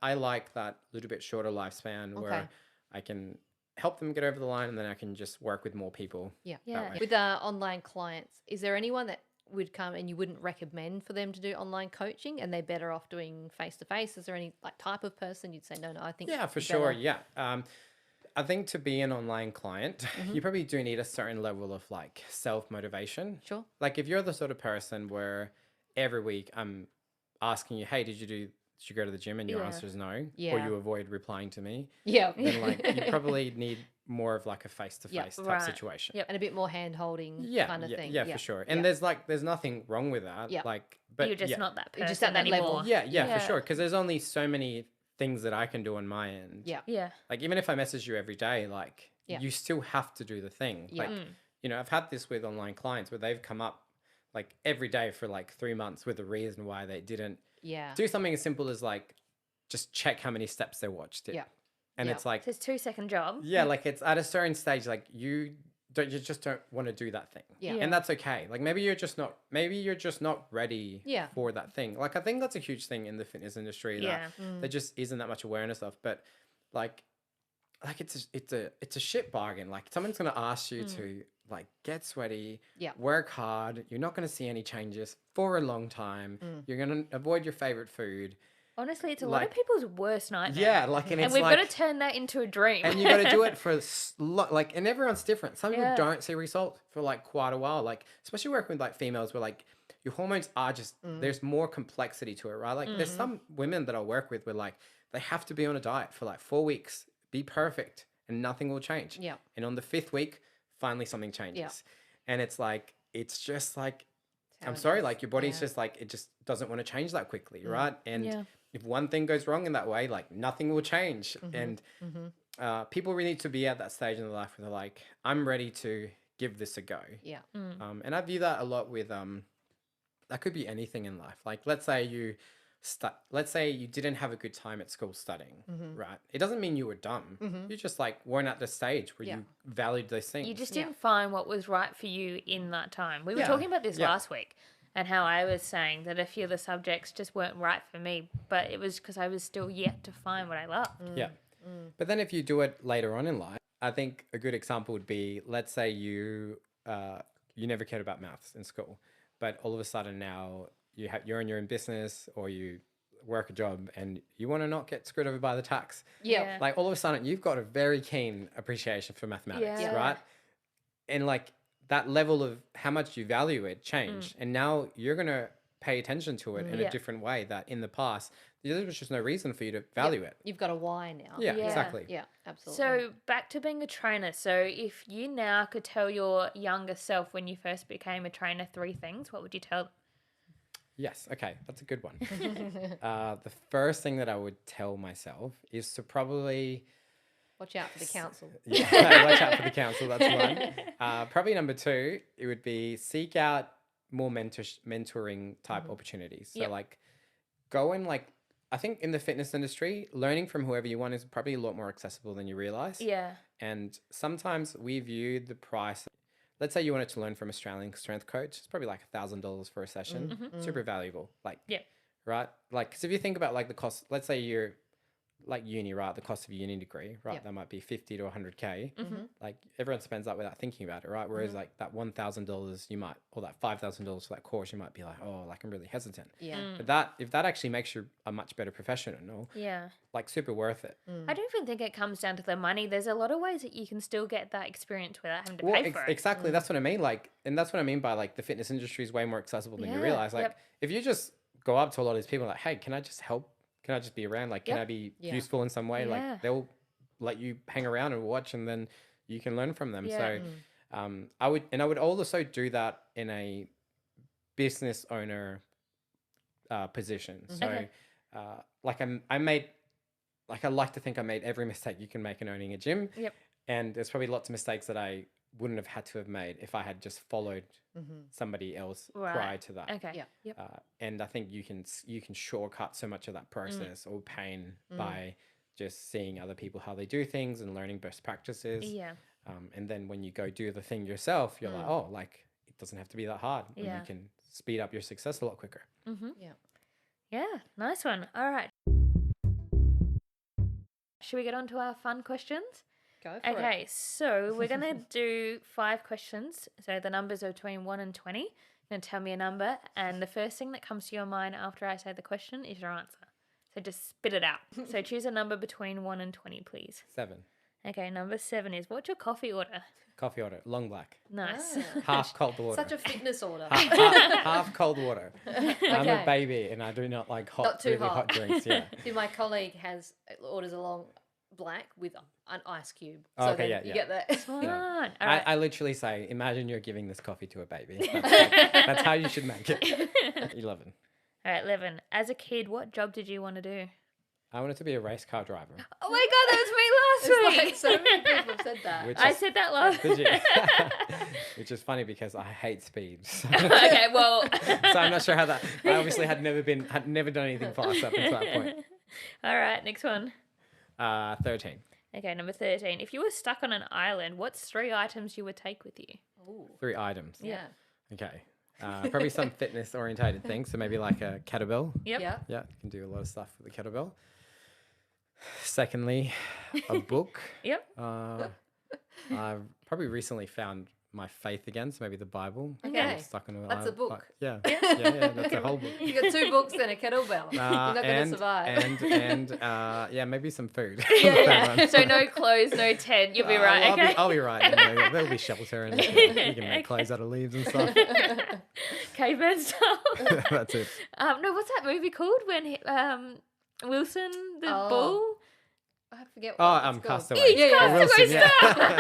I like that little bit shorter lifespan where I can help them get over the line, and then I can just work with more people. Yeah. that way. With online clients, is there anyone that would come and you wouldn't recommend for them to do online coaching, and they're better off doing face to face? Is there any like type of person you'd say no, I think for sure. Yeah. I think to be an online client, you probably do need a certain level of like self-motivation. Sure. Like if you're the sort of person where every week I'm asking you, hey, did you go to the gym, and your answer is no, or you avoid replying to me, then like you probably need more of like a face-to-face type situation. And a bit more hand-holding kind of thing. Yeah, for sure. And there's nothing wrong with that. Like, but you're just not that person You're just at that anymore. level. Yeah, for sure. Because there's only so many things that I can do on my end. Yeah. Like even if I message you every day, like you still have to do the thing. Like, you know, I've had this with online clients where they've come up like every day for like 3 months with a reason why they didn't do something as simple as like just check how many steps they watched it. And it's like, It's his 2-second job. like it's at a certain stage, like you just don't want to do that thing. And that's okay. Like maybe you're just not ready for that thing. Like I think that's a huge thing in the fitness industry that there just isn't that much awareness of. But like it's a shit bargain. Like someone's gonna ask you to like get sweaty, work hard. You're not gonna see any changes for a long time. You're gonna avoid your favorite food. Honestly, it's a lot of people's worst nightmare. Yeah, like and we've like, got to turn that into a dream. and you got to do it for like, and everyone's different. Some people don't see results for like quite a while. Like especially working with like females, where like your hormones are just there's more complexity to it, right? Like there's some women that I work with where like they have to be on a diet for like 4 weeks, be perfect, and nothing will change. And on the 5th week, finally something changes, and it's just like I'm sorry, like your body's just like it just doesn't want to change that quickly, right? And if one thing goes wrong in that way, like nothing will change. And people really need to be at that stage in their life where they're like, I'm ready to give this a go. And I view that a lot with that could be anything in life. Like let's say you didn't have a good time at school studying, right? It doesn't mean you were dumb. You just like weren't at the stage where you valued those things. You just didn't find what was right for you in that time. We were talking about this last week, and how I was saying that a few of the subjects just weren't right for me, but it was because I was still yet to find what I loved. But then if you do it later on in life, I think a good example would be, let's say you never cared about maths in school, but all of a sudden now you're in your own business, or you work a job and you want to not get screwed over by the tax. Yeah. Like all of a sudden you've got a very keen appreciation for mathematics, Yeah. right? And like that level of how much you value it changed. And now you're going to pay attention to it in a different way that in the past, there was just no reason for you to value it. You've got a why now. Yeah, exactly. Yeah, absolutely. So back to being a trainer. So if you now could tell your younger self when you first became a trainer 3 things, what would you tell them? Yes. Okay. That's a good one. The first thing that I would tell myself is to probably... watch out for the council. Yeah, watch out for the council. That's one. Probably number 2, it would be seek out more mentoring type opportunities. So like go and like, I think in the fitness industry, learning from whoever you want is probably a lot more accessible than you realize. Yeah. And sometimes we view the price. Let's say you wanted to learn from Australian strength coach. It's probably like $1,000 for a session. Super valuable. Like, right? Like, because if you think about like the cost, let's say you're like uni, right? The cost of a uni degree, right? That might be 50 to 100K. Like everyone spends that without thinking about it, right? Whereas like that $1,000 you might, or that $5,000 for that course, you might be like, oh, like I'm really hesitant. Yeah. But that, if that actually makes you a much better professional, like super worth it. I don't even think it comes down to the money. There's a lot of ways that you can still get that experience without having to pay for it. Exactly. That's what I mean. Like, and that's what I mean by like the fitness industry is way more accessible than you realize. Like if you just go up to a lot of these people like, hey, can I just help? Can I just be around? Like, can I be useful in some way? Like they'll let you hang around and watch and then you can learn from them. So I would also do that in a business owner position. So like I like to think I made every mistake you can make in owning a gym. And there's probably lots of mistakes that I wouldn't have had to have made if I had just followed somebody else prior to that. Okay. And I think you can shortcut so much of that process or pain by just seeing other people how they do things and learning best practices. And then when you go do the thing yourself, you're like, oh, like it doesn't have to be that hard. And you can speed up your success a lot quicker. Yeah, nice one. All right. Should we get on to our fun questions? Go for it. Okay, so we're going to do 5 questions. So the numbers are between 1 and 20. You're going to tell me a number, and the first thing that comes to your mind after I say the question is your answer. So just spit it out. So choose a number between 1 and 20, please. 7. Okay, number 7 is, what's your coffee order? Coffee order, long black. Nice. Half cold water. Such a fitness order. half cold water. I'm a baby and I do not like Not too hot drinks. Yeah. See, my colleague orders a long black with an ice cube. Oh, So okay, then you get that. Smart. All right. I literally say, imagine you're giving this coffee to a baby. That's how you should make it. 11. All right, 11. As a kid, what job did you want to do? I wanted to be a race car driver. Oh my God, that was me last week. Like so many people have said that. I said that last Did you? Which is funny because I hate speed. So, Okay, well. so I'm not sure how that. I obviously had never done anything fast up until that point. All right, next one. 13. Okay, number 13. If you were stuck on an island, what's 3 items you would take with you? Ooh. 3 items. Yeah. Okay. Probably some fitness orientated things. So maybe like a kettlebell. Yep. Yeah. Yeah, you can do a lot of stuff with the kettlebell. Secondly, a book. Yep. I've probably recently found my faith again, so maybe the Bible. Okay. I'm stuck on That's a book. Yeah, that's a whole book. You got 2 books and a kettlebell. You're not going to survive. And yeah, maybe some food. Yeah. So no clothes, no tent. You'll be right, okay? I'll be right. You know, there'll be shelter and you can make clothes out of leaves and stuff. Caveman style. That's it. No, what's that movie called when Wilson, the bull? I forget Oh, what it's called. Castaway. Yeah, Wilson, Castaway yeah.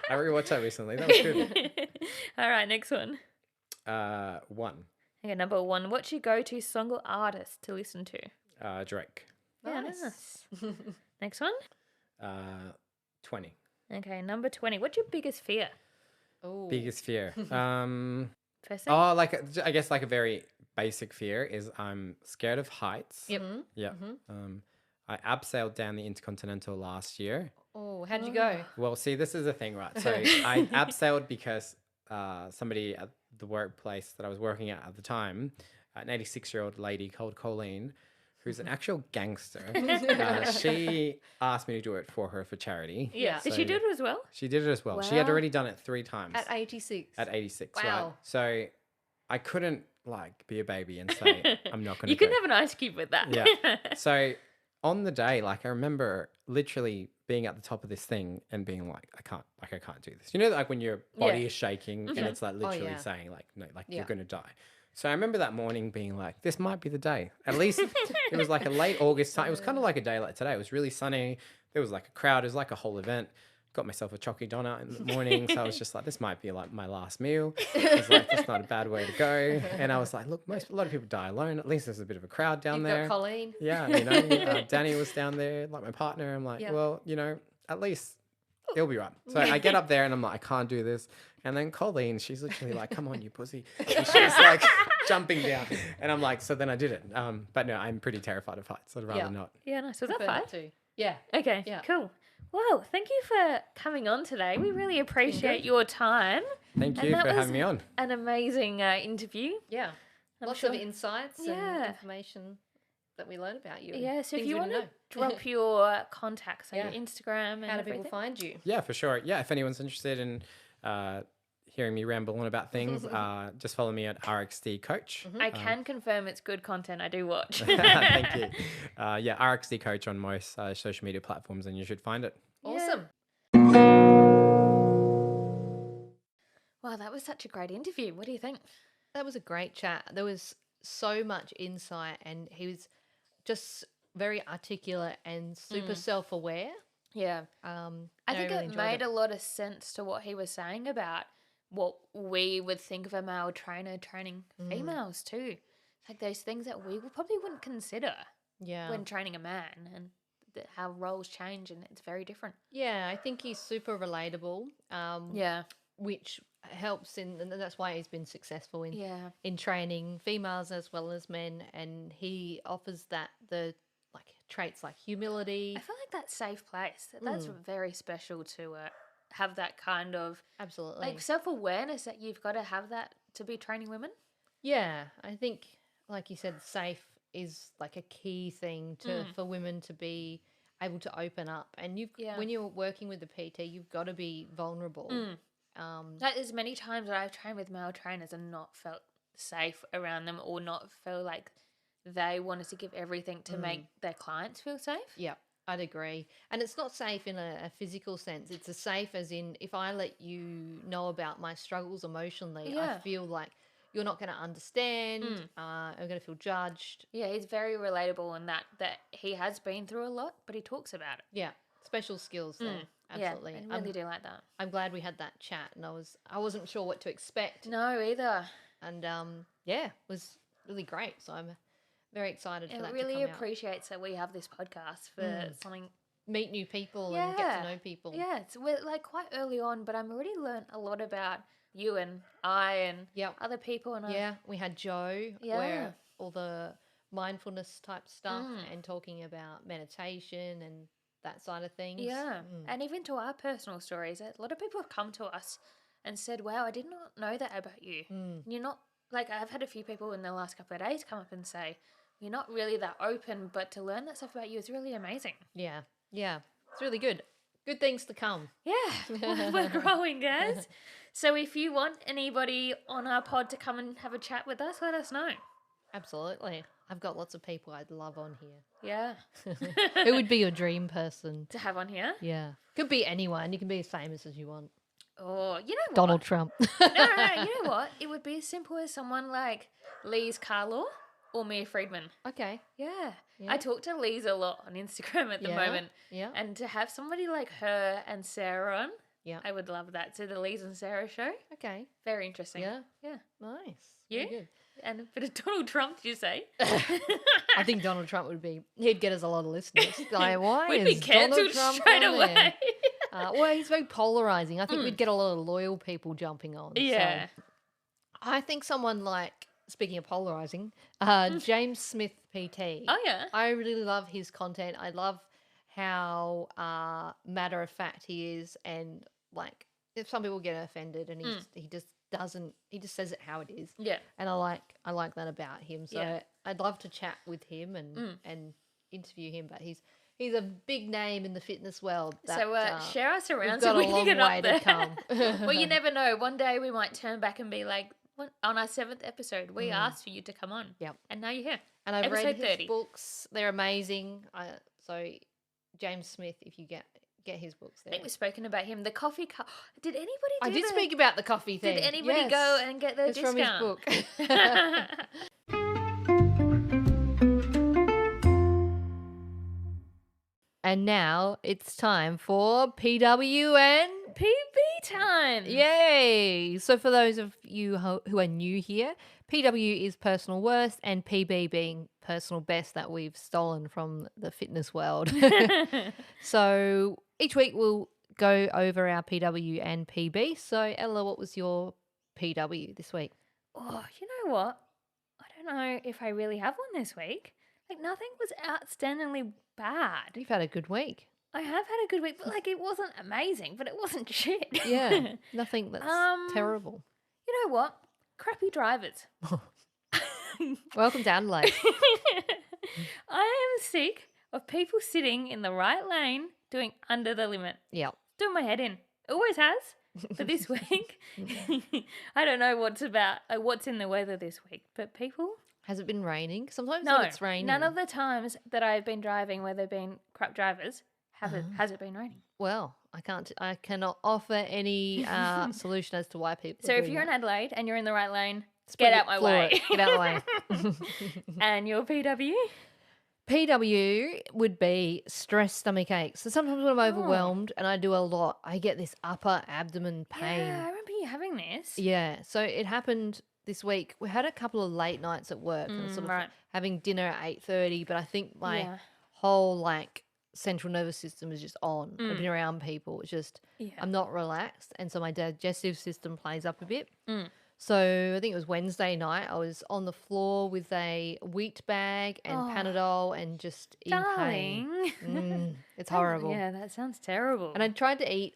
I rewatched that recently. That was good. All right, next one. 1. Okay, number 1. What's your go-to song or artist to listen to? Drake. Yeah, Nice. Next one. 20. Okay, number 20. What's your biggest fear? Ooh. Biggest fear. First thing? Oh, I guess like a very basic fear is I'm scared of heights. Yep. Yeah. I abseiled down the Intercontinental last year. Oh, how'd you go? Well, see, this is the thing, right? So I abseiled because somebody at the workplace that I was working at the time, an 86-year-old lady called Colleen, who's an actual gangster, she asked me to do it for her for charity. Yeah. Did So she do it as well? She did it as well. She had Wow. already done it 3 times. At 86. At 86, Wow. right? So I couldn't, like be a baby and say, I'm not going to You can have an ice cube with that. Yeah. So on the day, like I remember literally being at the top of this thing and being like, I can't do this. You know, like when your body is shaking and it's like literally yeah. saying like, no, like Yeah. you're going to die. So I remember that morning being like, this might be the day. At least it was like a late August time. It was kind of like a day like today. It was really sunny. There was like a crowd. It was like a whole event. Got myself a chocky donut in the morning. So I was just like, this might be like my last meal. I was like, that's not a bad way to go. And I was like, look, a lot of people die alone. At least there's a bit of a crowd down You've there. got Colleen. Yeah, you know, Danny was down there, like my partner. I'm like, Yeah. well, you know, at least it'll be right. So I get up there and I'm like, I can't do this. And then Colleen, she's literally like, come on, you pussy. And she's like jumping down. And I'm like, so then I did it. But no, I'm pretty terrified of heights. I'd rather not. Yeah, nice. Was that Prefer fun? not to. Yeah. Okay, Yeah. cool. Well, thank you for coming on today. We really appreciate your time. Thank And you that for was having me on. An amazing interview. Yeah. I'm Lots sure- of insights Yeah. and information that we learn about you. and Yeah, so if things you we want didn't to know. drop your contacts, so Yeah. your Instagram and How do people everything. find you? Yeah, for sure. Yeah, if anyone's interested in hearing me ramble on about things, just follow me at RXD Coach. I can confirm it's good content. I do watch. Thank you. Yeah, RXD Coach on most social media platforms, and you should find it. Awesome. Wow, that was such a great interview. What do you think? That was a great chat. There was so much insight, and he was just very articulate and super self-aware. Yeah. I I think really it enjoyed made a lot of sense to what he was saying about what we would think of a male trainer training females too. Like those things that we probably wouldn't consider Yeah. when training a man, and how roles change, and it's very different. Yeah, I think he's super relatable. Yeah. Which helps and that's why he's been successful in Yeah. in training females as well as men, and he offers the like traits like humility. I feel like that safe place. That's very special to have that kind of Absolutely. like self-awareness that you've got to have that to be training women. Yeah, I think like you said, safe is like a key thing to for women to be able to open up, and when you're working with the PT, you've got to be vulnerable. That is many times that I've trained with male trainers and not felt safe around them, or not feel like they wanted to give everything to make their clients feel safe. Yeah, I'd agree. And it's not safe in a physical sense. It's a safe as in if I let you know about my struggles emotionally, I feel like you're not going to understand. I'm going to feel judged. Yeah, he's very relatable in that he has been through a lot, but he talks about it. Yeah, special skills there. Absolutely. Yeah, I really do like that. I'm glad we had that chat, and I wasn't sure what to expect. No, either. And yeah, it was really great. So I'm very excited for It that really to come out. appreciates that we have this podcast for something. Meet new people and get to know people. Yeah, we're like quite early on, but I'm already learned a lot about you and I and other people. And Yeah, we had Joe, where all the mindfulness type stuff and talking about meditation and that side of things. Yeah, and even to our personal stories, a lot of people have come to us and said, wow, I did not know that about you. You're not, like, I've had a few people in the last couple of days come up and say, you're not really that open, but to learn that stuff about you is really amazing. Yeah, it's really good. Good things to come. Yeah, we're growing, guys. So if you want anybody on our pod to come and have a chat with us, let us know. Absolutely. I've got lots of people I'd love on here. Yeah. Who would be your dream person? To have on here? Yeah. Could be anyone. You can be as famous as you want. Oh, you know what? Donald Trump. No. You know what? It would be as simple as someone like Lise Carlaw or Mia Friedman. Okay. Yeah. I talk to Lise a lot on Instagram at the moment. Yeah. And to have somebody like her and Sarah on, Yeah. I would love that. So the Lise and Sarah show, Okay. very interesting. Yeah. Yeah. Nice. You? Very good. And a bit of Donald Trump, did you say? I think Donald Trump he'd get us a lot of listeners. Like, why We'd is be cancelled Donald Trump straight on away. there? Well, he's very polarizing. I think we'd get a lot of loyal people jumping on. Yeah. So I think someone like, speaking of polarizing, James Smith PT. Oh, yeah. I really love his content. I love how matter of fact he is, and like if some people get offended, and he just doesn't. He just says it how it is. Yeah. And I like that about him. So Yeah. I'd love to chat with him and interview him. But he's a big name in the fitness world. That, share us around we've got so we a can long get way up to there. come. Well, you never know. One day we might turn back and be like, on our 7th episode, we asked for you to come on. Yep. And now you're here. And I've read Episode his 30. books. They're amazing. So James Smith, if you get his books I there. think we've spoken about him. The coffee cup. Did anybody do I did speak about the coffee thing. Did anybody Yes. go and get their It's discount? from his book. And now it's time for PW and PB time. yay! So for those of you who are new here, PW is personal worst and PB being personal best that we've stolen from the fitness world. So each week we'll go over our PW and PB. So Ella, what was your PW this week? Oh, you know what? I don't know if I really have one this week. Like, nothing was outstandingly bad. You've had a good week. I have had a good week, but like, it wasn't amazing, but it wasn't shit. Yeah, nothing that's terrible. You know what? Crappy drivers. Welcome to Adelaide. I am sick of people sitting in the right lane doing under the limit. Yeah. Doing my head in. Always has. But this week, I don't know what's in the weather this week. But people, Has it been raining? Sometimes no, when it's raining. none of the times that I've been driving where they've been crap drivers has it been raining. Well, I cannot offer any solution as to why people. So are if doing you're in that. Adelaide and you're in the right lane, Split get it, out my floor way. it, get out the way. And your PW? PW would be stress stomach aches. So sometimes when I'm overwhelmed and I do a lot, I get this upper abdomen pain. Yeah, I remember you having this. Yeah. So it happened this week. We had a couple of late nights at work and sort of right. having dinner at 8:30, but I think my Yeah. whole central nervous system is just on. I've been around people. It's just Yeah. I'm not relaxed, and so my digestive system plays up a bit. Mm. So I think it was Wednesday night. I was on the floor with a wheat bag and Panadol and just in pain. Darling. It's horrible. Yeah, that sounds terrible. And I tried to eat.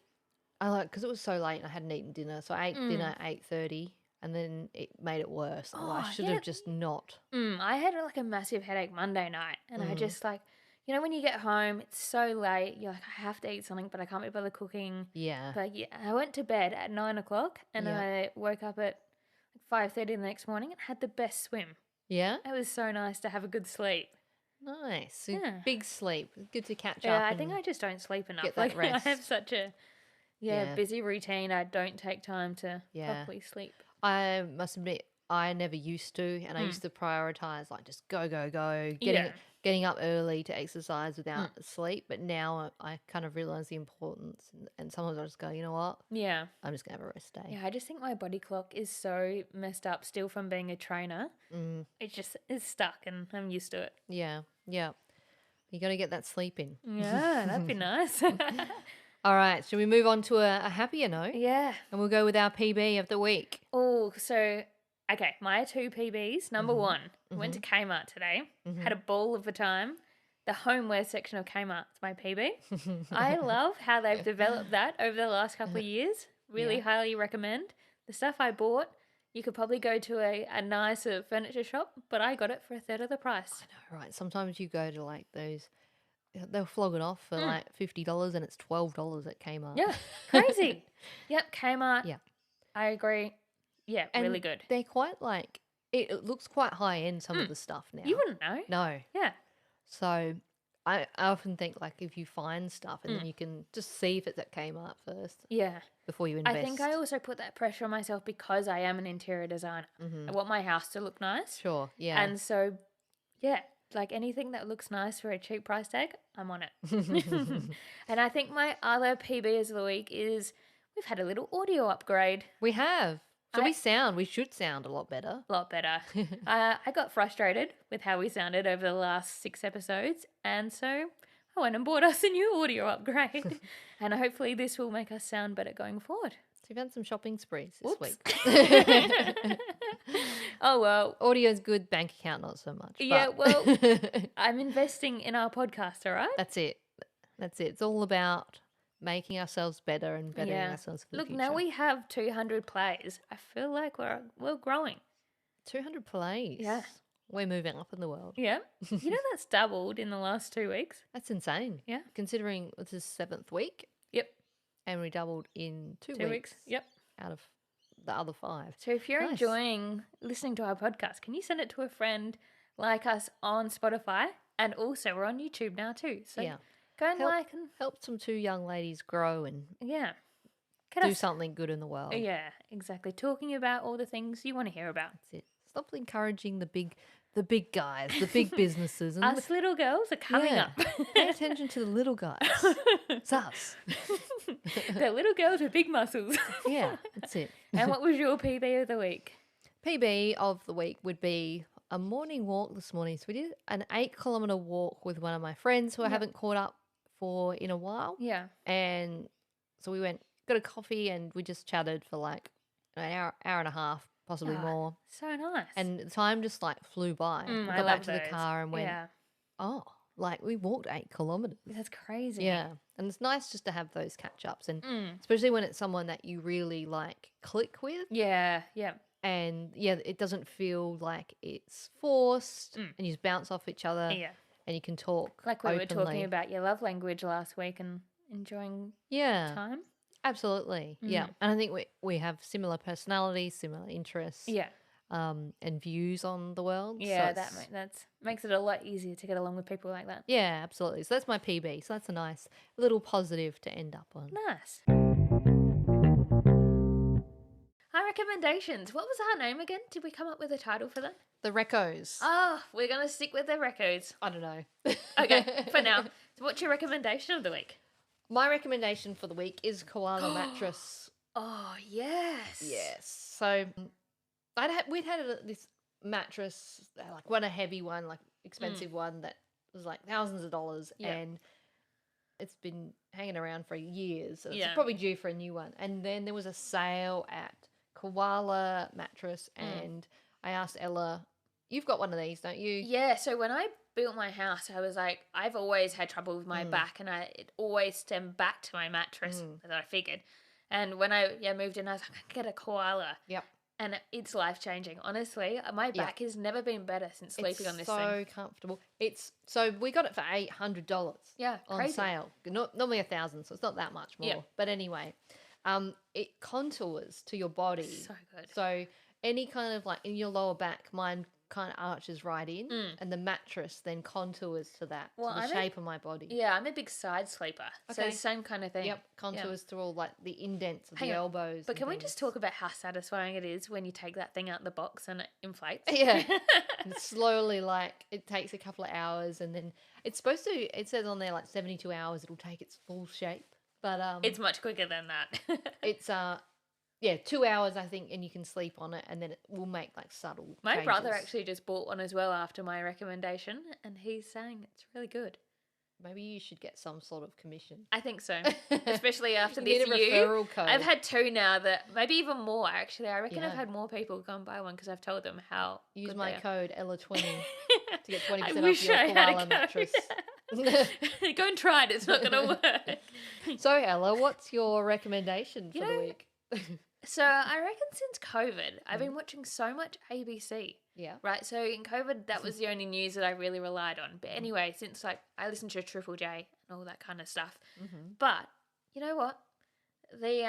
Because it was so late and I hadn't eaten dinner, so I ate dinner at 8:30, and then it made it worse. I should have just not. I had like a massive headache Monday night, and I just like, you know, when you get home, it's so late. You're like, I have to eat something, but I can't be bothered cooking. Yeah. But yeah, I went to bed at 9 o'clock, and Yeah. I woke up at 5:30 the next morning and had the best swim. Yeah. It was so nice to have a good sleep. Nice. So Yeah. big sleep. Good to catch Yeah, up. I think and I just don't sleep enough. get that Like, I have rest. such a Yeah. busy routine. I don't take time to Yeah. properly sleep. I must admit, I never used to, and I used to prioritize like just go, getting up early to exercise without sleep. But now I kind of realize the importance, and sometimes I just go, you know what, Yeah. I'm just gonna have a rest day. Yeah, I just think my body clock is so messed up still from being a trainer. It just is stuck and I'm used to it. Yeah, yeah. You got to get that sleep in. Yeah, that'd be nice. All right, shall we move on to a happier note? Yeah. And we'll go with our PB of the week. Oh, so, okay, my 2 PBs. Number 1, went to Kmart today, had a ball of a time. The homeware section of Kmart's my PB. I love how they've developed that over the last couple of years. Really highly recommend. The stuff I bought, you could probably go to a nicer furniture shop, but I got it for a third of the price. I know, right? Sometimes you go to like those, they'll flog it off for like $50 and it's $12 at Kmart. Yeah, crazy. Yep, Kmart. Yeah. I agree. Yeah, And really good. They're quite like, it looks quite high end, some of the stuff now. You wouldn't know. No. Yeah. So I often think like if you find stuff and then you can just see if it's at Kmart first Yeah. before you invest. I think I also put that pressure on myself because I am an interior designer. I want my house to look nice. Sure, yeah. And so, yeah, like anything that looks nice for a cheap price tag, I'm on it. And I think my other PB of the week is we've had a little audio upgrade. We have. We should sound a lot better. A lot better. I got frustrated with how we sounded over the last 6 episodes. And so I went and bought us a new audio upgrade. And hopefully this will make us sound better going forward. So you've had some shopping sprees this Whoops. week. Oh, well. Audio's good, bank account not so much. Yeah, but- well, I'm investing in our podcast, all right? That's it. That's it. It's all about making ourselves better and bettering ourselves for the Look, future. now we have 200 plays. I feel like we're growing. 200 plays. Yeah. We're moving up in the world. Yeah. You know that's doubled in the last 2 weeks? That's insane. Yeah. Considering this is 7th week Yep. and we doubled in 2 2 weeks. Yep. out of the other 5. So if you're Nice. enjoying listening to our podcast, can you send it to a friend, like us on Spotify, and also we're on YouTube now too. So Yeah. go and Help- like and Help some 2 young ladies grow and yeah, Get do us- something good in the world. Yeah, exactly. Talking about all the things you want to hear about. That's it. Stop encouraging the big guys, the big businesses, and Us little girls are coming yeah. up. Pay attention to the little guys. It's us. They're little girls with big muscles. Yeah, that's it. And what was your PB of the week? PB of the week would be a morning walk this morning. So we did an 8-kilometer walk with one of my friends who I haven't caught up for in a while. Yeah. And so we got a coffee, and we just chatted for like an hour and a half, possibly Oh, more. So nice. And the time just like flew by. We I got love back to those. the car and went, Yeah, oh, like we walked 8 kilometers. that's crazy. Yeah. And it's nice just to have those catch ups, and Mm. especially when it's someone that you really like click with. Yeah. Yeah. And yeah, it doesn't feel like it's forced, and you just bounce off each other, Yeah. and you can talk Like we were talking openly. about your love language last week and enjoying Yeah, time. absolutely. Yeah. And I think we have similar personalities, similar interests, Yeah. and views on the world. So Yeah, it's- that's makes it a lot easier to get along with people like that. yeah, absolutely. So that's my PB. So that's a nice little positive to end up on. Nice. Our recommendations. What was our name again? Did we come up with a title for that? The Recos. Oh, we're going to stick with the Recos. I don't know. Okay, for now. So what's your recommendation of the week? My recommendation for the week is Koala Mattress. Oh, yes. Yes. So we'd had this mattress, like a heavy one, like expensive one that was like thousands of dollars, Yeah. and it's been hanging around for years. So it's Yeah. probably due for a new one. And then there was a sale at Koala Mattress, and I asked Ella, "You've got one of these, don't you?" Yeah, so when I built my house, I was like, I've always had trouble with my back, and it always stemmed back to my mattress, that I figured. And when I moved in, I was like, I can get a Koala. Yep. And it's life-changing. Honestly, my back has never been better since sleeping on this so thing. comfortable. So we got it for $800. Yeah, on crazy. sale. Normally 1,000, so it's not that much more. Yeah. But anyway, it contours to your body. So good. So any kind of like in your lower back, mine kind of arches right in, and the mattress then contours to that, Well, to the I'm a- shape of my body. Yeah, I'm a big side sleeper. So Okay. the same kind of thing. Yep, contours through all like the indents of Hang the on, elbows. But and can we things. just talk about how satisfying it is when you take that thing out the box and it inflates? Yeah. And slowly, like it takes a couple of hours, and then it's supposed to. It says on there like 72 hours it'll take its full shape, but It's much quicker than that. it's 2 hours I think, and you can sleep on it, and then it will make like subtle. My brother changes. actually just bought one as well after my recommendation, and he's saying it's really good. Maybe you should get some sort of commission. I think so, especially after You this need a you. referral code. I've had 2 now that maybe even more actually. I reckon I've Yeah. had more people go and buy one because I've told them how Use good my they are. code Ella20 to get 20% I off wish your I had a koala code. mattress. Go and try it. It's not going to work. So Ella, what's your recommendation for You the know, week? So I reckon since COVID, I've been watching so much ABC. Yeah. Right, so in COVID, that was the only news that I really relied on. But anyway, since like I listened to Triple J and all that kind of stuff. But you know what? The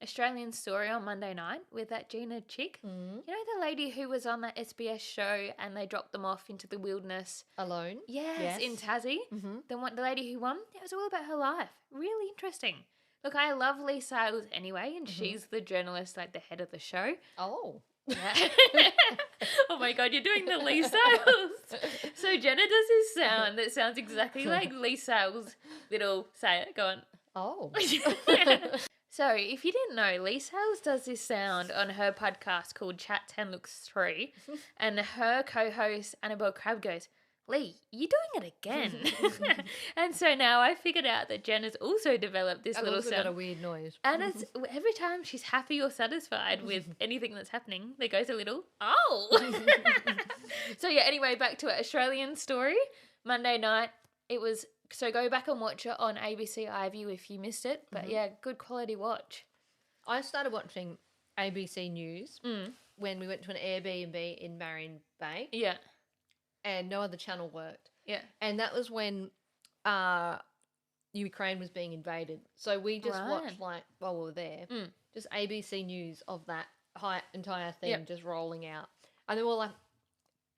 Australian Story on Monday night with that Gina chick. Mm. You know the lady who was on that SBS show and they dropped them off into the wilderness. Alone? Yes, in Tassie. Mm-hmm. The lady who won. It was all about her life. Really interesting. Look, I love Lee Sales anyway, and she's the journalist, like the head of the show. Oh. Yeah. Oh my god, you're doing the Lee Sales. So Jenna does this sound that sounds exactly like Lee Sales' little say it. Go on. Oh. So if you didn't know, Lee Sales does this sound on her podcast called Chat 10 Looks 3, and her co-host Annabelle Crabb goes, Lee, you're doing it again. And so now I figured out that Jen has also developed this I've little also sound. got a weird noise. And it's every time she's happy or satisfied with anything that's happening, there goes a little, oh. So yeah, anyway, back to it. Australian Story, Monday night. It was, so go back and watch it on ABC iView if you missed it. But yeah, good quality watch. I started watching ABC News when we went to an Airbnb in Marion Bay, Yeah, and no other channel worked. yeah. And that was when Ukraine was being invaded. So we just Right. watched, like, while we were there, just ABC News of that entire thing Yep. just rolling out. And they were like,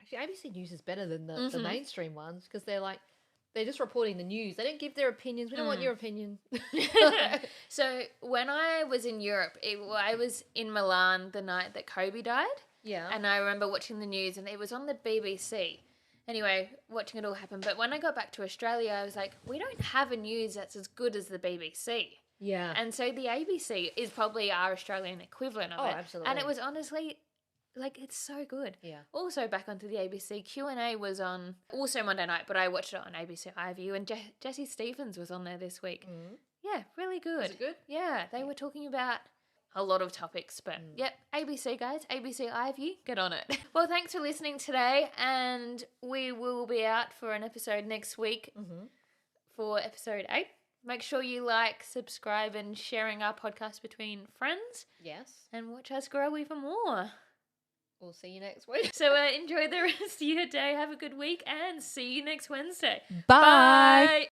actually, ABC News is better than the mainstream ones because they're just reporting the news. They don't give their opinions. We don't want your opinion. So when I was in Europe, I was in Milan the night that Kobe died. Yeah. And I remember watching the news, and it was on the BBC. Anyway, watching it all happen. But when I got back to Australia, I was like, we don't have a news that's as good as the BBC. Yeah. And so the ABC is probably our Australian equivalent of it. Absolutely. And it was honestly, like, it's so good. Yeah. Also, back onto the ABC, Q&A was on also Monday night, but I watched it on ABC iView, and Jessie Stephens was on there this week. Mm. Yeah, really good. Was it good? Yeah, they were talking about a lot of topics, but yep, ABC guys, ABC iView, get on it. Well, thanks for listening today, and we will be out for an episode next week for episode 8. Make sure you like, subscribe, and sharing our podcast between friends. Yes. And watch us grow even more. We'll see you next week. So enjoy the rest of your day. Have a good week, and see you next Wednesday. Bye. Bye.